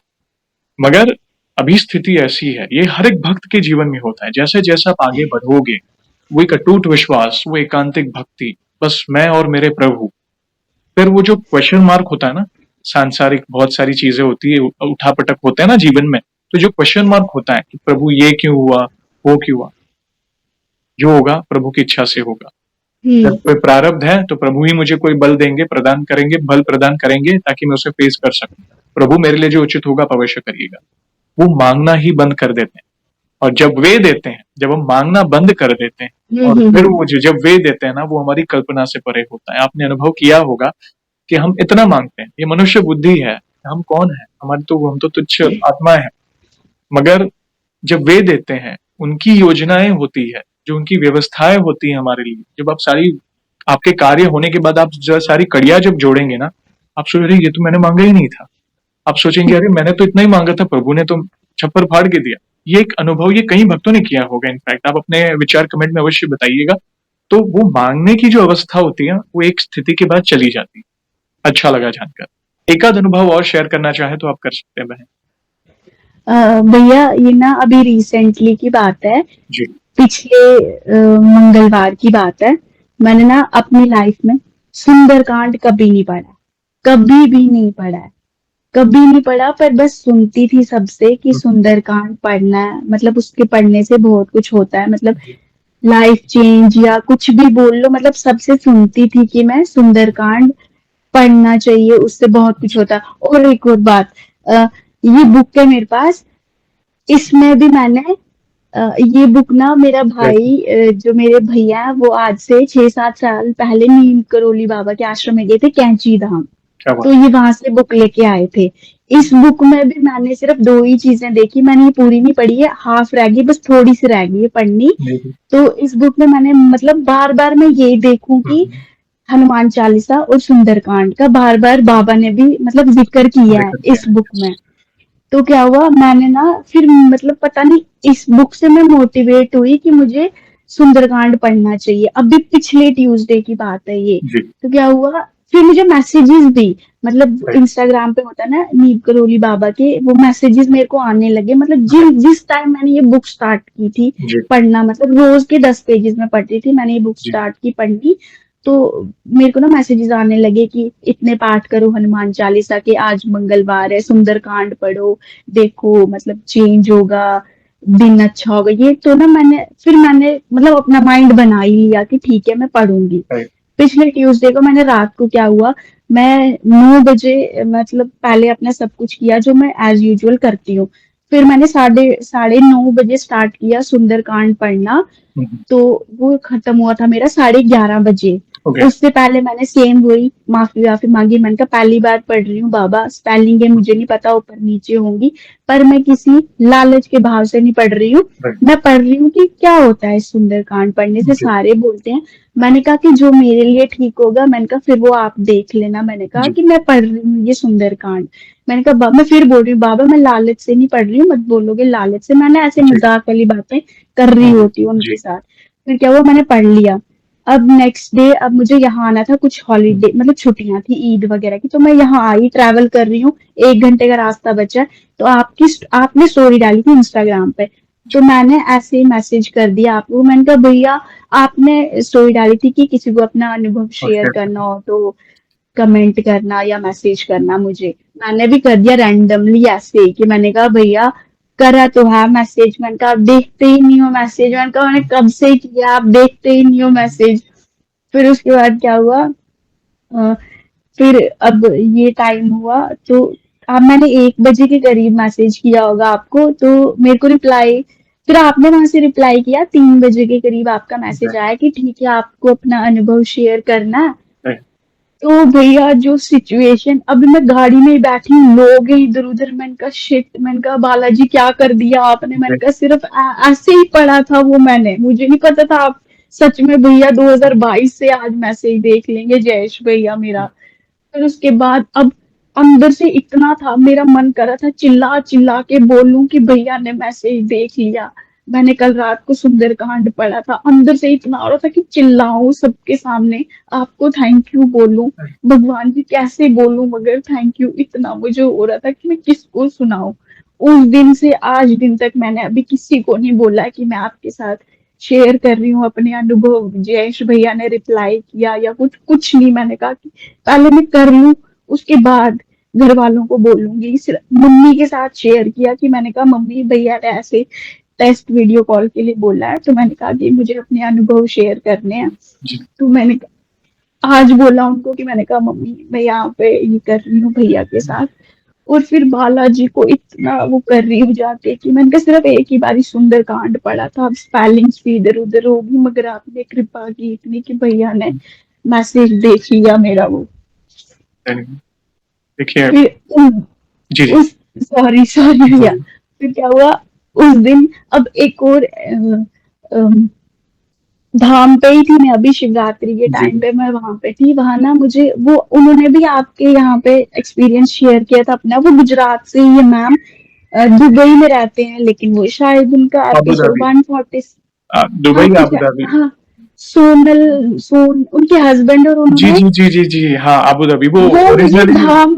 मगर अभी स्थिति ऐसी है, ये हर एक भक्त के जीवन में होता है, जैसे जैसे आप आगे बढ़ोगे, वो एक अटूट विश्वास, वो एकांतिक भक्ति, बस मैं और मेरे प्रभु। फिर वो जो क्वेश्चन मार्क होता है ना, सांसारिक बहुत सारी चीजें होती है, उठापटक होते हैं ना जीवन में, तो जो क्वेश्चन मार्क होता है कि प्रभु ये क्यों हुआ, वो क्यों हुआ, जो होगा प्रभु की इच्छा से होगा। जब कोई प्रारब्ध है तो प्रभु ही मुझे कोई बल देंगे, प्रदान करेंगे, बल प्रदान करेंगे ताकि मैं उसे फेस कर सकूं। प्रभु मेरे लिए जो उचित होगा आप अवश्य करिएगा। वो मांगना ही बंद कर देते हैं, और जब वे देते हैं, जब हम मांगना बंद कर देते हैं, और फिर वो जब वे देते हैं ना, वो हमारी कल्पना से परे होता है। आपने अनुभव किया होगा कि हम इतना मांगते हैं, ये मनुष्य बुद्धि है, हम कौन है, हम तो तुच्छ आत्मा है। मगर जब वे देते हैं, उनकी योजनाएं होती है, जो उनकी व्यवस्थाएं होती है हमारे लिए, जब आप सारी, आपके कार्य होने के बाद आप सारी कड़ियां जब जोड़ेंगे ना, आप सोच रहे ये तो मैंने मांगा ही नहीं था। आप सोचेंगे अरे मैंने तो इतना ही मांगा था, प्रभु ने तो छप्पर फाड़ के दिया। ये एक अनुभव ये कई भक्तों ने किया होगा, इनफैक्ट आप अपने विचार कमेंट में अवश्य बताइएगा। तो वो मांगने की जो अवस्था होती है वो एक स्थिति के बाद चली जाती है। अच्छा लगा जानकर। एकाध अनुभव और शेयर करना चाहे तो आप कर सकते हैं बहन। भैया ये ना अभी रिसेंटली की बात है जी। पिछले मंगलवार की बात है। मैंने ना अपनी लाइफ में सुंदरकांड कभी नहीं पढ़ा, कभी भी नहीं पढ़ा है, कभी नहीं पढ़ा, पर बस सुनती थी सबसे कि सुंदरकांड पढ़ना है, मतलब उसके पढ़ने से बहुत कुछ होता है, मतलब लाइफ चेंज या कुछ भी बोल लो, मतलब सबसे सुनती थी कि मैं सुंदरकांड पढ़ना चाहिए, उससे बहुत कुछ होता है। और एक और बात, ये बुक है मेरे पास, इसमें भी मैंने ये बुक ना मेरा भाई, जो मेरे भैया है, वो आज से 6-7 साल पहले नीम करोली बाबा के आश्रम में गए थे, कैंची धाम, तो ये वहां से बुक लेके आए थे। इस बुक में भी मैंने सिर्फ 2 ही चीजें देखी, मैंने ये पूरी नहीं पढ़ी है, हाफ रह गई, बस थोड़ी सी रह गई है पढ़नी। तो इस बुक में मैंने मतलब बार बार मैं ये देखूं कि हनुमान चालीसा और सुंदरकांड का बार बार बाबा ने भी मतलब जिक्र किया है इस बुक में। तो क्या हुआ, मैंने ना फिर मतलब पता नहीं इस बुक से मैं मोटिवेट हुई कि मुझे सुंदरकांड पढ़ना चाहिए। अभी पिछले ट्यूसडे की बात है ये। तो क्या हुआ, फिर मुझे मैसेजेस भी, मतलब इंस्टाग्राम पे होता है ना नीम करोली बाबा के, वो मैसेजेस मेरे को आने लगे, मतलब जिस टाइम मैंने ये बुक स्टार्ट की थी पढ़ना, मतलब रोज के 10 पेजेस में पढ़ती थी, मैंने ये बुक स्टार्ट की पढ़नी, तो मेरे को ना मैसेजेस आने लगे कि इतने पाठ करो हनुमान चालीसा के, आज मंगलवार है, सुंदरकांड पढ़ो, देखो मतलब चेंज होगा, दिन अच्छा होगा। ये तो ना मैंने मतलब अपना माइंड बना ही लिया कि ठीक है मैं पढ़ूंगी। राइट। पिछले ट्यूसडे को मैंने रात को क्या हुआ, मैं 9 बजे मतलब पहले अपना सब कुछ किया जो मैं एज यूजुअल करती हूँ। फिर मैंने साढ़े साढ़े 9 बजे स्टार्ट किया सुंदरकांड पढ़ना, तो वो खत्म हुआ था मेरा 11:30 बजे। ओके। उससे पहले मैंने सेम वही माफी वाफी मांगी, मैंने कहा पहली बार पढ़ रही हूँ बाबा, स्पेलिंग है मुझे नहीं पता, ऊपर नीचे होंगी, पर मैं किसी लालच के भाव से नहीं पढ़ रही हूँ। राइट। मैं पढ़ रही हूँ कि क्या होता है सुंदरकांड पढ़ने से, जी। सारे बोलते हैं। मैंने कहा कि जो मेरे लिए ठीक होगा, मैंने कहा फिर वो आप देख लेना। मैंने कहा जी। कि मैं पढ़ रही हूँ ये सुंदरकांड। मैंने कहा मैं फिर बोल रही हूँ बाबा मैं लालच से नहीं पढ़ रही हूँ, मत बोलोगे लालच से। मैंने ऐसे जी। मजाक वाली बातें कर रही होती हूँ जी। उनके साथ। फिर क्या हुआ, मैंने पढ़ लिया। अब नेक्स्ट डे अब मुझे यहाँ आना था, कुछ हॉलीडे मतलब छुट्टियां थी ईद वगैरह की, तो मैं यहाँ आई, ट्रैवल कर रही हूँ, 1 घंटे का रास्ता बचा है। तो आपने स्टोरी डाली थी इंस्टाग्राम पे, तो मैंने ऐसे ही मैसेज कर दिया आपको। मैंने कहा भैया आपने स्टोरी डाली थी कि किसी को अपना अनुभव और शेयर शेयर करना करना। हो तो कमेंट करना या मैसेज करना मुझे। मैंने भी कर दिया रैंडमली ऐसे ही कि मैंने कहा भैया करा तो है मैसेज, मैंने कहा आप देखते ही नहीं हो मैसेज, मैंने कहा मैंने कब से किया आप देखते ही नहीं हो मैसेज। फिर उसके बाद क्या हुआ, अ, फिर अब ये टाइम हुआ तो अब मैंने 1 बजे के करीब मैसेज किया होगा आपको, तो मेरे को रिप्लाई, फिर आपने वहां से रिप्लाई किया 3 बजे के करीब, आपका मैसेज आया कि ठीक है आपको अपना अनुभव शेयर करना है। राइट। तो भैया जो सिचुएशन, अभी मैं गाड़ी में ही बैठी हूँ, लोग हैं इधर उधर, मैंने कहा शिट, मैंने कहा बालाजी क्या कर दिया आपने। मैंने कहा सिर्फ ऐसे ही पढ़ा था वो, मैंने मुझे नहीं पता था आप सच में भैया 2022 से आज मैसेज देख लेंगे जयेश भैया मेरा। फिर उसके बाद अब अंदर से इतना था, मेरा मन कर रहा था चिल्ला चिल्ला के बोलूं कि भैया ने मैसेज देख लिया, मैंने कल रात को सुंदरकांड पढ़ा था। अंदर से इतना हो रहा था कि चिल्लाऊं सबके सामने, आपको थैंक यू बोलूं, भगवान जी कैसे बोलूं मगर थैंक यू, इतना मुझे हो रहा था कि मैं किसको सुनाऊं। उस दिन से आज दिन तक मैंने अभी किसी को नहीं बोला कि मैं आपके साथ शेयर कर रही हूँ अपने अनुभव। जयेश भैया ने रिप्लाई किया या कुछ कुछ नहीं, मैंने कहा कि पहले मैं कर लूं, उसके बाद घर वालों को बोलूंगी। सिर्फ मम्मी के साथ शेयर किया कि मैंने कहा मम्मी भैया ने ऐसे टेस्ट वीडियो कॉल के लिए बोला है, तो मैंने कहा कि मुझे अपने अनुभव शेयर करने हैं। जी। तो मैंने आज बोला उनको कि मैंने कहा मम्मी मैं यहाँ पे ये कर रही हूँ भैया के साथ। और फिर बालाजी को इतना वो कर रही हूँ जाके कि मैंने कहा सिर्फ एक ही बारी सुंदरकांड पढ़ा था, अब स्पेलिंग्स भी इधर उधर होगी, मगर आपने कृपा की इतनी कि भैया ने मैसेज देख लिया मेरा वो। देखिए। फिर जी। जी। उस सॉरी सॉरी भैया, फिर क्या हुआ उस दिन, अब एक और अम, धाम पे ही थी मैं अभी, शिवरात्रि के जी। टाइम पे मैं वहां पे थी। वहां ना मुझे वो उन्होंने भी आपके यहाँ पे एक्सपीरियंस शेयर किया था अपना, वो गुजरात से ही है मैम, दुबई में रहते हैं, लेकिन वो शायद उनका अबू एपिसोड धाबी। 140, हाँ दुबई, कुछ, अबू धाबी। हाँ उनके हस्बैंड और जी, उन्होंने जी, जी, जी, जी। हाँ, अबू धाबी वो वो मुझे ओरिजिनली धाम,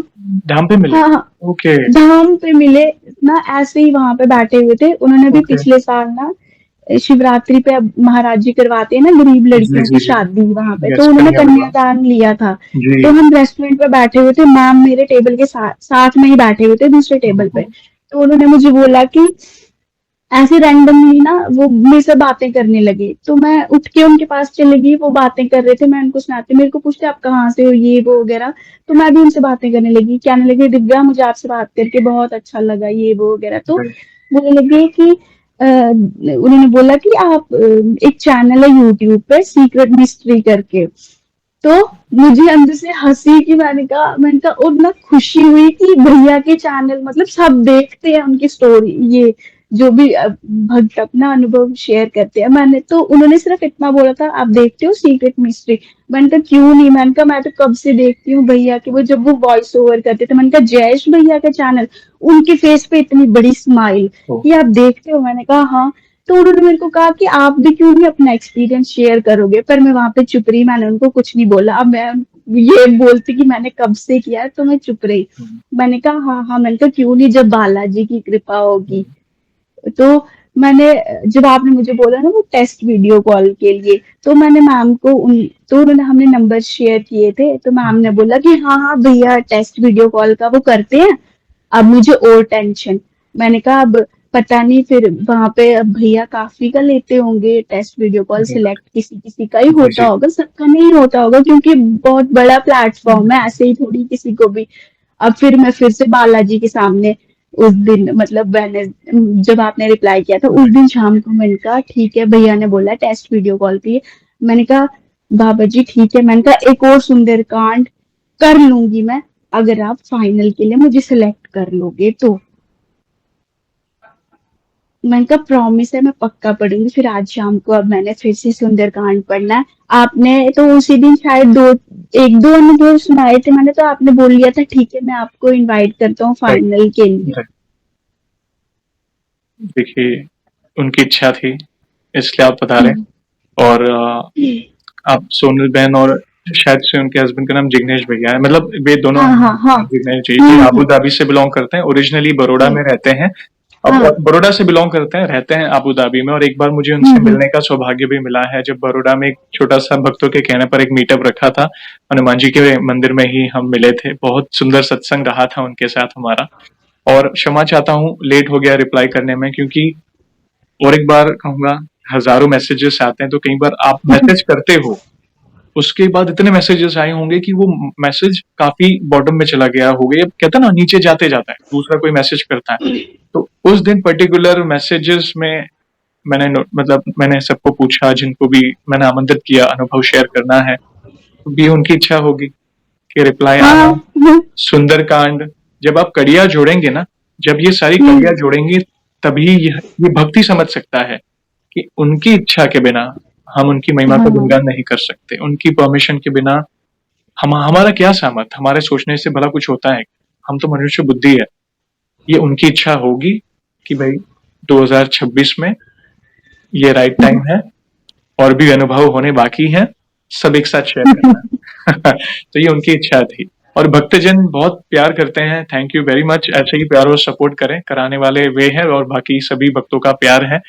धाम पे मिले। हाँ हाँ ओके। धाम पे मिले ना, ऐसे ही वहां पे बैठे हुए थे। उन्होंने भी ओके। पिछले साल ना शिवरात्रि पे अब महाराज जी करवाते हैं ना गरीब जी, लड़कियों जी, की जी। शादी वहां पे, तो यस, उन्होंने कन्या विवाह। कन्यादान लिया था। जी। तो हम रेस्टोरेंट पे बैठे हुए थे, मैम मेरे टेबल के साथ साथ में ही बैठे हुए थे दूसरे टेबल पे। तो उन्होंने मुझे बोला कि ऐसे रैंडमली ना वो मेरे से बातें करने लगे, तो मैं उठ के उनके पास चली गई। वो बातें कर रहे थे, मैं उनको सुनाती, मेरे को पूछते आप कहाँ से हो ये वो वगैरह, तो मैं भी उनसे बातें करने लगी, कहने लगी दिव्या मुझे आपसे बात करके बहुत अच्छा लगा ये वो वगैरह। तो राइट। बोलने लगे कि उन्होंने बोला कि आप एक चैनल है यूट्यूब पे सीक्रेट मिस्ट्री करके, तो मुझे अंदर से हंसी कि मैंने कहा और ना खुशी हुई कि भैया के चैनल मतलब सब देखते हैं उनकी स्टोरी, ये जो भी भक्त अपना अनुभव शेयर करते हैं। मैंने तो उन्होंने सिर्फ इतना बोला था आप देखते हो सीक्रेट मिस्ट्री, मैंने कहा क्यों नहीं, मैंने कहा मैं तो कब से देखती हूँ भैया के, वो जब वो वॉइस ओवर करते थे। मैंने कहा जयेश भैया का चैनल, उनके फेस पे इतनी बड़ी स्माइल कि आप देखते हो, मैंने कहा हाँ। तो उन्होंने मेरे को कहा कि आप भी क्यों नहीं अपना एक्सपीरियंस शेयर करोगे, पर मैं वहां पे चुप रही, मैंने उनको कुछ नहीं बोला। अब मैं ये बोलती कि मैंने कब से किया है, तो मैं चुप रही। मैंने कहा हाँ हाँ, मैंने कहा क्यों नहीं, जब बालाजी की कृपा होगी। तो मैंने जब आपने मुझे बोला ना वो टेस्ट वीडियो कॉल के लिए, तो मैंने मैम को तो उन्होंने हमने नंबर शेयर किए थे, तो मैम ने बोला कि हाँ हाँ भैया टेस्ट वीडियो कॉल का वो करते हैं। अब मुझे और टेंशन। मैंने कहा अब पता नहीं फिर वहां पे अब भैया काफी का लेते होंगे टेस्ट वीडियो कॉल, सिलेक्ट किसी किसी का ही जी होता जी। होगा, सबका नहीं होता होगा, क्योंकि बहुत बड़ा प्लेटफॉर्म है, ऐसे ही थोड़ी किसी को भी। अब फिर मैं फिर से बालाजी के सामने उस दिन, मतलब मैंने जब आपने रिप्लाई किया था उस दिन शाम को, मैंने कहा ठीक है भैया ने बोला टेस्ट वीडियो कॉल की। मैंने कहा बाबा जी ठीक है, मैंने कहा एक और सुंदरकांड कर लूंगी मैं, अगर आप फाइनल के लिए मुझे सिलेक्ट कर लोगे तो। मैंने कहा प्रॉमिस है मैं पक्का पढ़ूंगी। फिर आज शाम को अब मैंने फिर से सुंदरकांड पढ़ना है। आपने तो उसी दिन शायद एक दो अनुभव सुनाए थे, मैंने तो आपने बोल लिया था ठीक है मैं आपको इनवाइट करता हूँ राइट फाइनल के लिए। राइट। देखिए, उनकी इच्छा थी इसलिए आप बता रहे। हम्म, और आप सोनल बहन और शायद से उनके हस्बैंड का नाम जिग्नेश भैया है, मतलब वे दोनों हाँ हाँ हाँ। जिग्नेश जी जी अबू धाबी से बिलोंग करते हैं, ओरिजिनली बड़ौदा हम्म, में रहते हैं। अब हाँ। बड़ौदा से बिलोंग करते हैं, रहते हैं अबू धाबी में। और एक बार मुझे उनसे हम्म, मिलने का सौभाग्य भी मिला है, जब बड़ौदा में एक छोटा सा भक्तों के कहने पर एक मीटअप रखा था, हनुमान जी के मंदिर में ही हम मिले थे। बहुत सुंदर सत्संग रहा था उनके साथ हमारा। और क्षमा चाहता हूँ लेट हो गया रिप्लाई करने में, क्योंकि और एक बार कहूंगा, हजारों मैसेजेस आते हैं, तो कई बार आप मैसेज करते हो, उसके बाद इतने मैसेजेस आए होंगे कि वो मैसेज काफी बॉटम में चला गया होगा, या कहता है ना नीचे जाते जाता है, दूसरा कोई मैसेज करता है। तो उस दिन पर्टिकुलर मैसेजेस में मतलब मैंने सबको पूछा, जिनको भी मैंने आमंत्रित किया अनुभव शेयर करना है, तो भी उनकी इच्छा होगी कि रिप्लाई हाँ। आना। सुंदरकांड, जब आप कड़ियां जोड़ेंगे ना, जब ये सारी कड़ियां हम्म, जोड़ेंगी, तभी ये भक्ति समझ सकता है कि उनकी इच्छा के बिना हम उनकी महिमा का हाँ। गुणगान नहीं कर सकते। उनकी परमिशन के बिना हमारा क्या सामर्थ, हमारे सोचने से भला कुछ होता है? हम तो मनुष्य बुद्धि है। ये उनकी इच्छा होगी कि भाई 2026 में ये राइट टाइम है, और भी अनुभव होने बाकी हैं, सब एक साथ शेयर करना है। तो ये उनकी इच्छा थी। और भक्तजन बहुत प्यार करते हैं, थैंक यू वेरी मच। ऐसे ही प्यार और सपोर्ट करें, कराने वाले वे हैं और बाकी सभी भक्तों का प्यार है।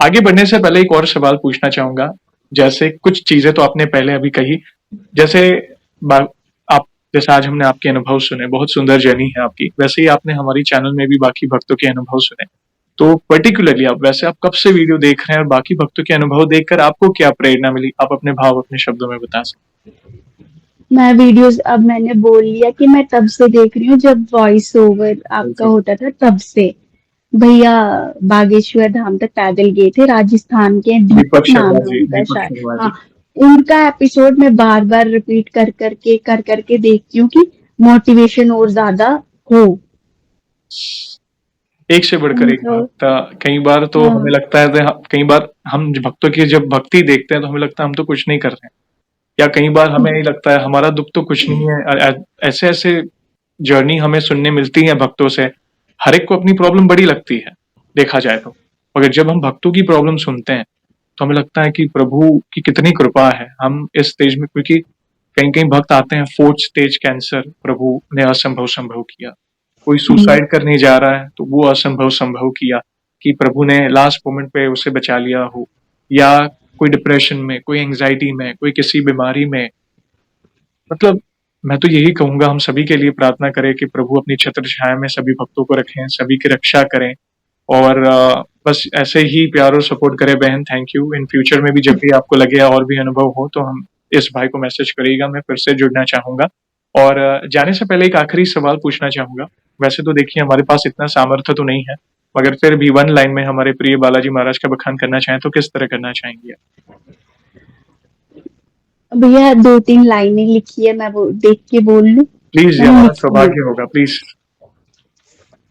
आगे बढ़ने से पहले एक और सवाल पूछना चाहूंगा। जैसे कुछ चीजें तो आपने पहले अभी कही, जैसे आप, जैसे आज हमने आपके अनुभव सुने, बहुत सुंदर जर्नी है आपकी, वैसे ही आपने हमारी चैनल में भी बाकी भक्तों के अनुभव सुने। तो पर्टिकुलरली आप, वैसे आप कब से वीडियो देख रहे हैं, और बाकी भक्तों के अनुभव देखकर आपको क्या प्रेरणा मिली? आप अपने भाव अपने शब्दों में बता सकते मैं वीडियोस अब मैंने बोल लिया कि मैं तब से देख रही हूँ जब वॉइस ओवर हैं? आपका जी होता था तब से। भैया बागेश्वर धाम तक पैदल गए थे, राजस्थान के, दीपक दीपक नाम शर्मा है जी, उनका दीपक शायद। शर्मा हाँ, जी। उनका एपिसोड मैं बार बार रिपीट कर करके देखती हूँ कि मोटिवेशन और ज्यादा हो। एक से बढ़कर एक तो भक्त। कई बार तो हमें हाँ। लगता है कई बार हम भक्तों की जब भक्ति देखते हैं तो हमें लगता है हम तो कुछ नहीं कर रहे हैं, या कई बार हमें ये लगता है हमारा दुख तो कुछ नहीं है। ऐसे ऐसे जर्नी हमें सुनने मिलती है भक्तों से। हर एक को अपनी प्रॉब्लम बड़ी लगती है, देखा जाए तो। मगर जब हम भक्तों की प्रॉब्लम सुनते हैं, तो हमें लगता है कि प्रभु की कितनी कृपा है हम इस स्टेज में, क्योंकि कहीं कहीं भक्त आते हैं 4th स्टेज कैंसर, प्रभु ने असंभव संभव किया। कोई सुसाइड करने जा रहा है तो वो असंभव संभव किया, कि प्रभु ने लास्ट मोमेंट पे उसे बचा लिया हो। या कोई डिप्रेशन में, कोई एंजाइटी में, कोई किसी बीमारी में, मतलब मैं तो यही कहूंगा हम सभी के लिए प्रार्थना करें कि प्रभु अपनी छत्र छाया में सभी भक्तों को रखें, सभी की रक्षा करें। और बस ऐसे ही प्यार और सपोर्ट करें बहन। Thank you. इन फ्यूचर में भी जब भी आपको लगे और भी अनुभव हो, तो हम इस भाई को मैसेज करिएगा, मैं फिर से जुड़ना चाहूंगा। और जाने से पहले एक आखिरी सवाल पूछना चाहूंगा। वैसे तो देखिए हमारे पास इतना सामर्थ्य तो नहीं है, मगर फिर भी वन लाइन में हमारे प्रिय बालाजी महाराज का बखान करना चाहें तो किस तरह करना चाहेंगे? भैया दो तीन लाइनें लिखी है, मैं वो देख के बोल लूं। प्लीज, ये मैंने हमारा लिखी है। सौभाग्य होगा, प्लीज।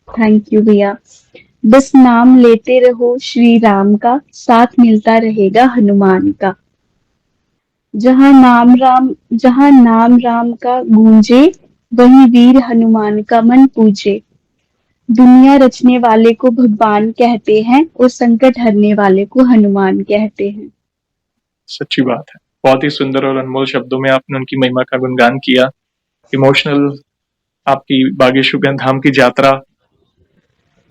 थैंक यू भैया। बस नाम लेते रहो श्री राम का, साथ मिलता रहेगा हनुमान का। जहाँ नाम राम का गूंजे, वहीं वीर हनुमान का मन पूजे। दुनिया रचने वाले को भगवान कहते हैं और संकट हरने वाले को हनुमान कहते हैं। सच्ची बात है। बहुत ही सुंदर और अनमोल शब्दों में आपने उनकी महिमा का गुणगान किया। इमोशनल आपकी बागेश्वर धाम की यात्रा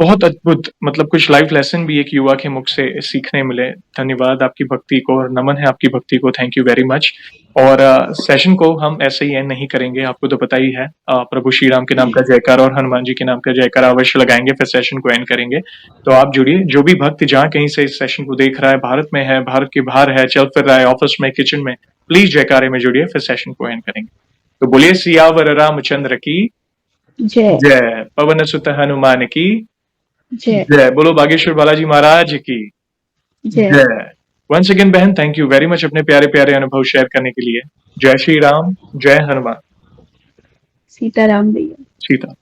बहुत अद्भुत, मतलब कुछ लाइफ लेसन भी एक युवा के मुख से सीखने मिले। धन्यवाद आपकी भक्ति को और नमन है आपकी भक्ति को, थैंक यू वेरी मच। और सेशन को हम ऐसे ही एंड नहीं करेंगे, आपको तो पता ही है। प्रभु श्री राम के नाम का जयकार और हनुमान जी के नाम का जयकार अवश्य लगाएंगे, फिर सेशन को एंड करेंगे। तो आप जुड़िए, जो भी भक्त जहाँ कहीं से इस सेशन को देख रहा है, भारत में है, भारत के बाहर है, चल फिर रहा है, ऑफिस में, किचन में, प्लीज जयकारे में जुड़िए, फिर सेशन को एंड करेंगे। तो बोलिए सियावर रामचंद्र की जय जय, पवन सुत हनुमान की जय जय, बोलो बागेश्वर बालाजी महाराज की जय। जय। वंस अगेन बहन, थैंक यू वेरी मच अपने प्यारे प्यारे अनुभव शेयर करने के लिए। जय श्री राम, जय हनुमान, सीताराम भैया। सीता।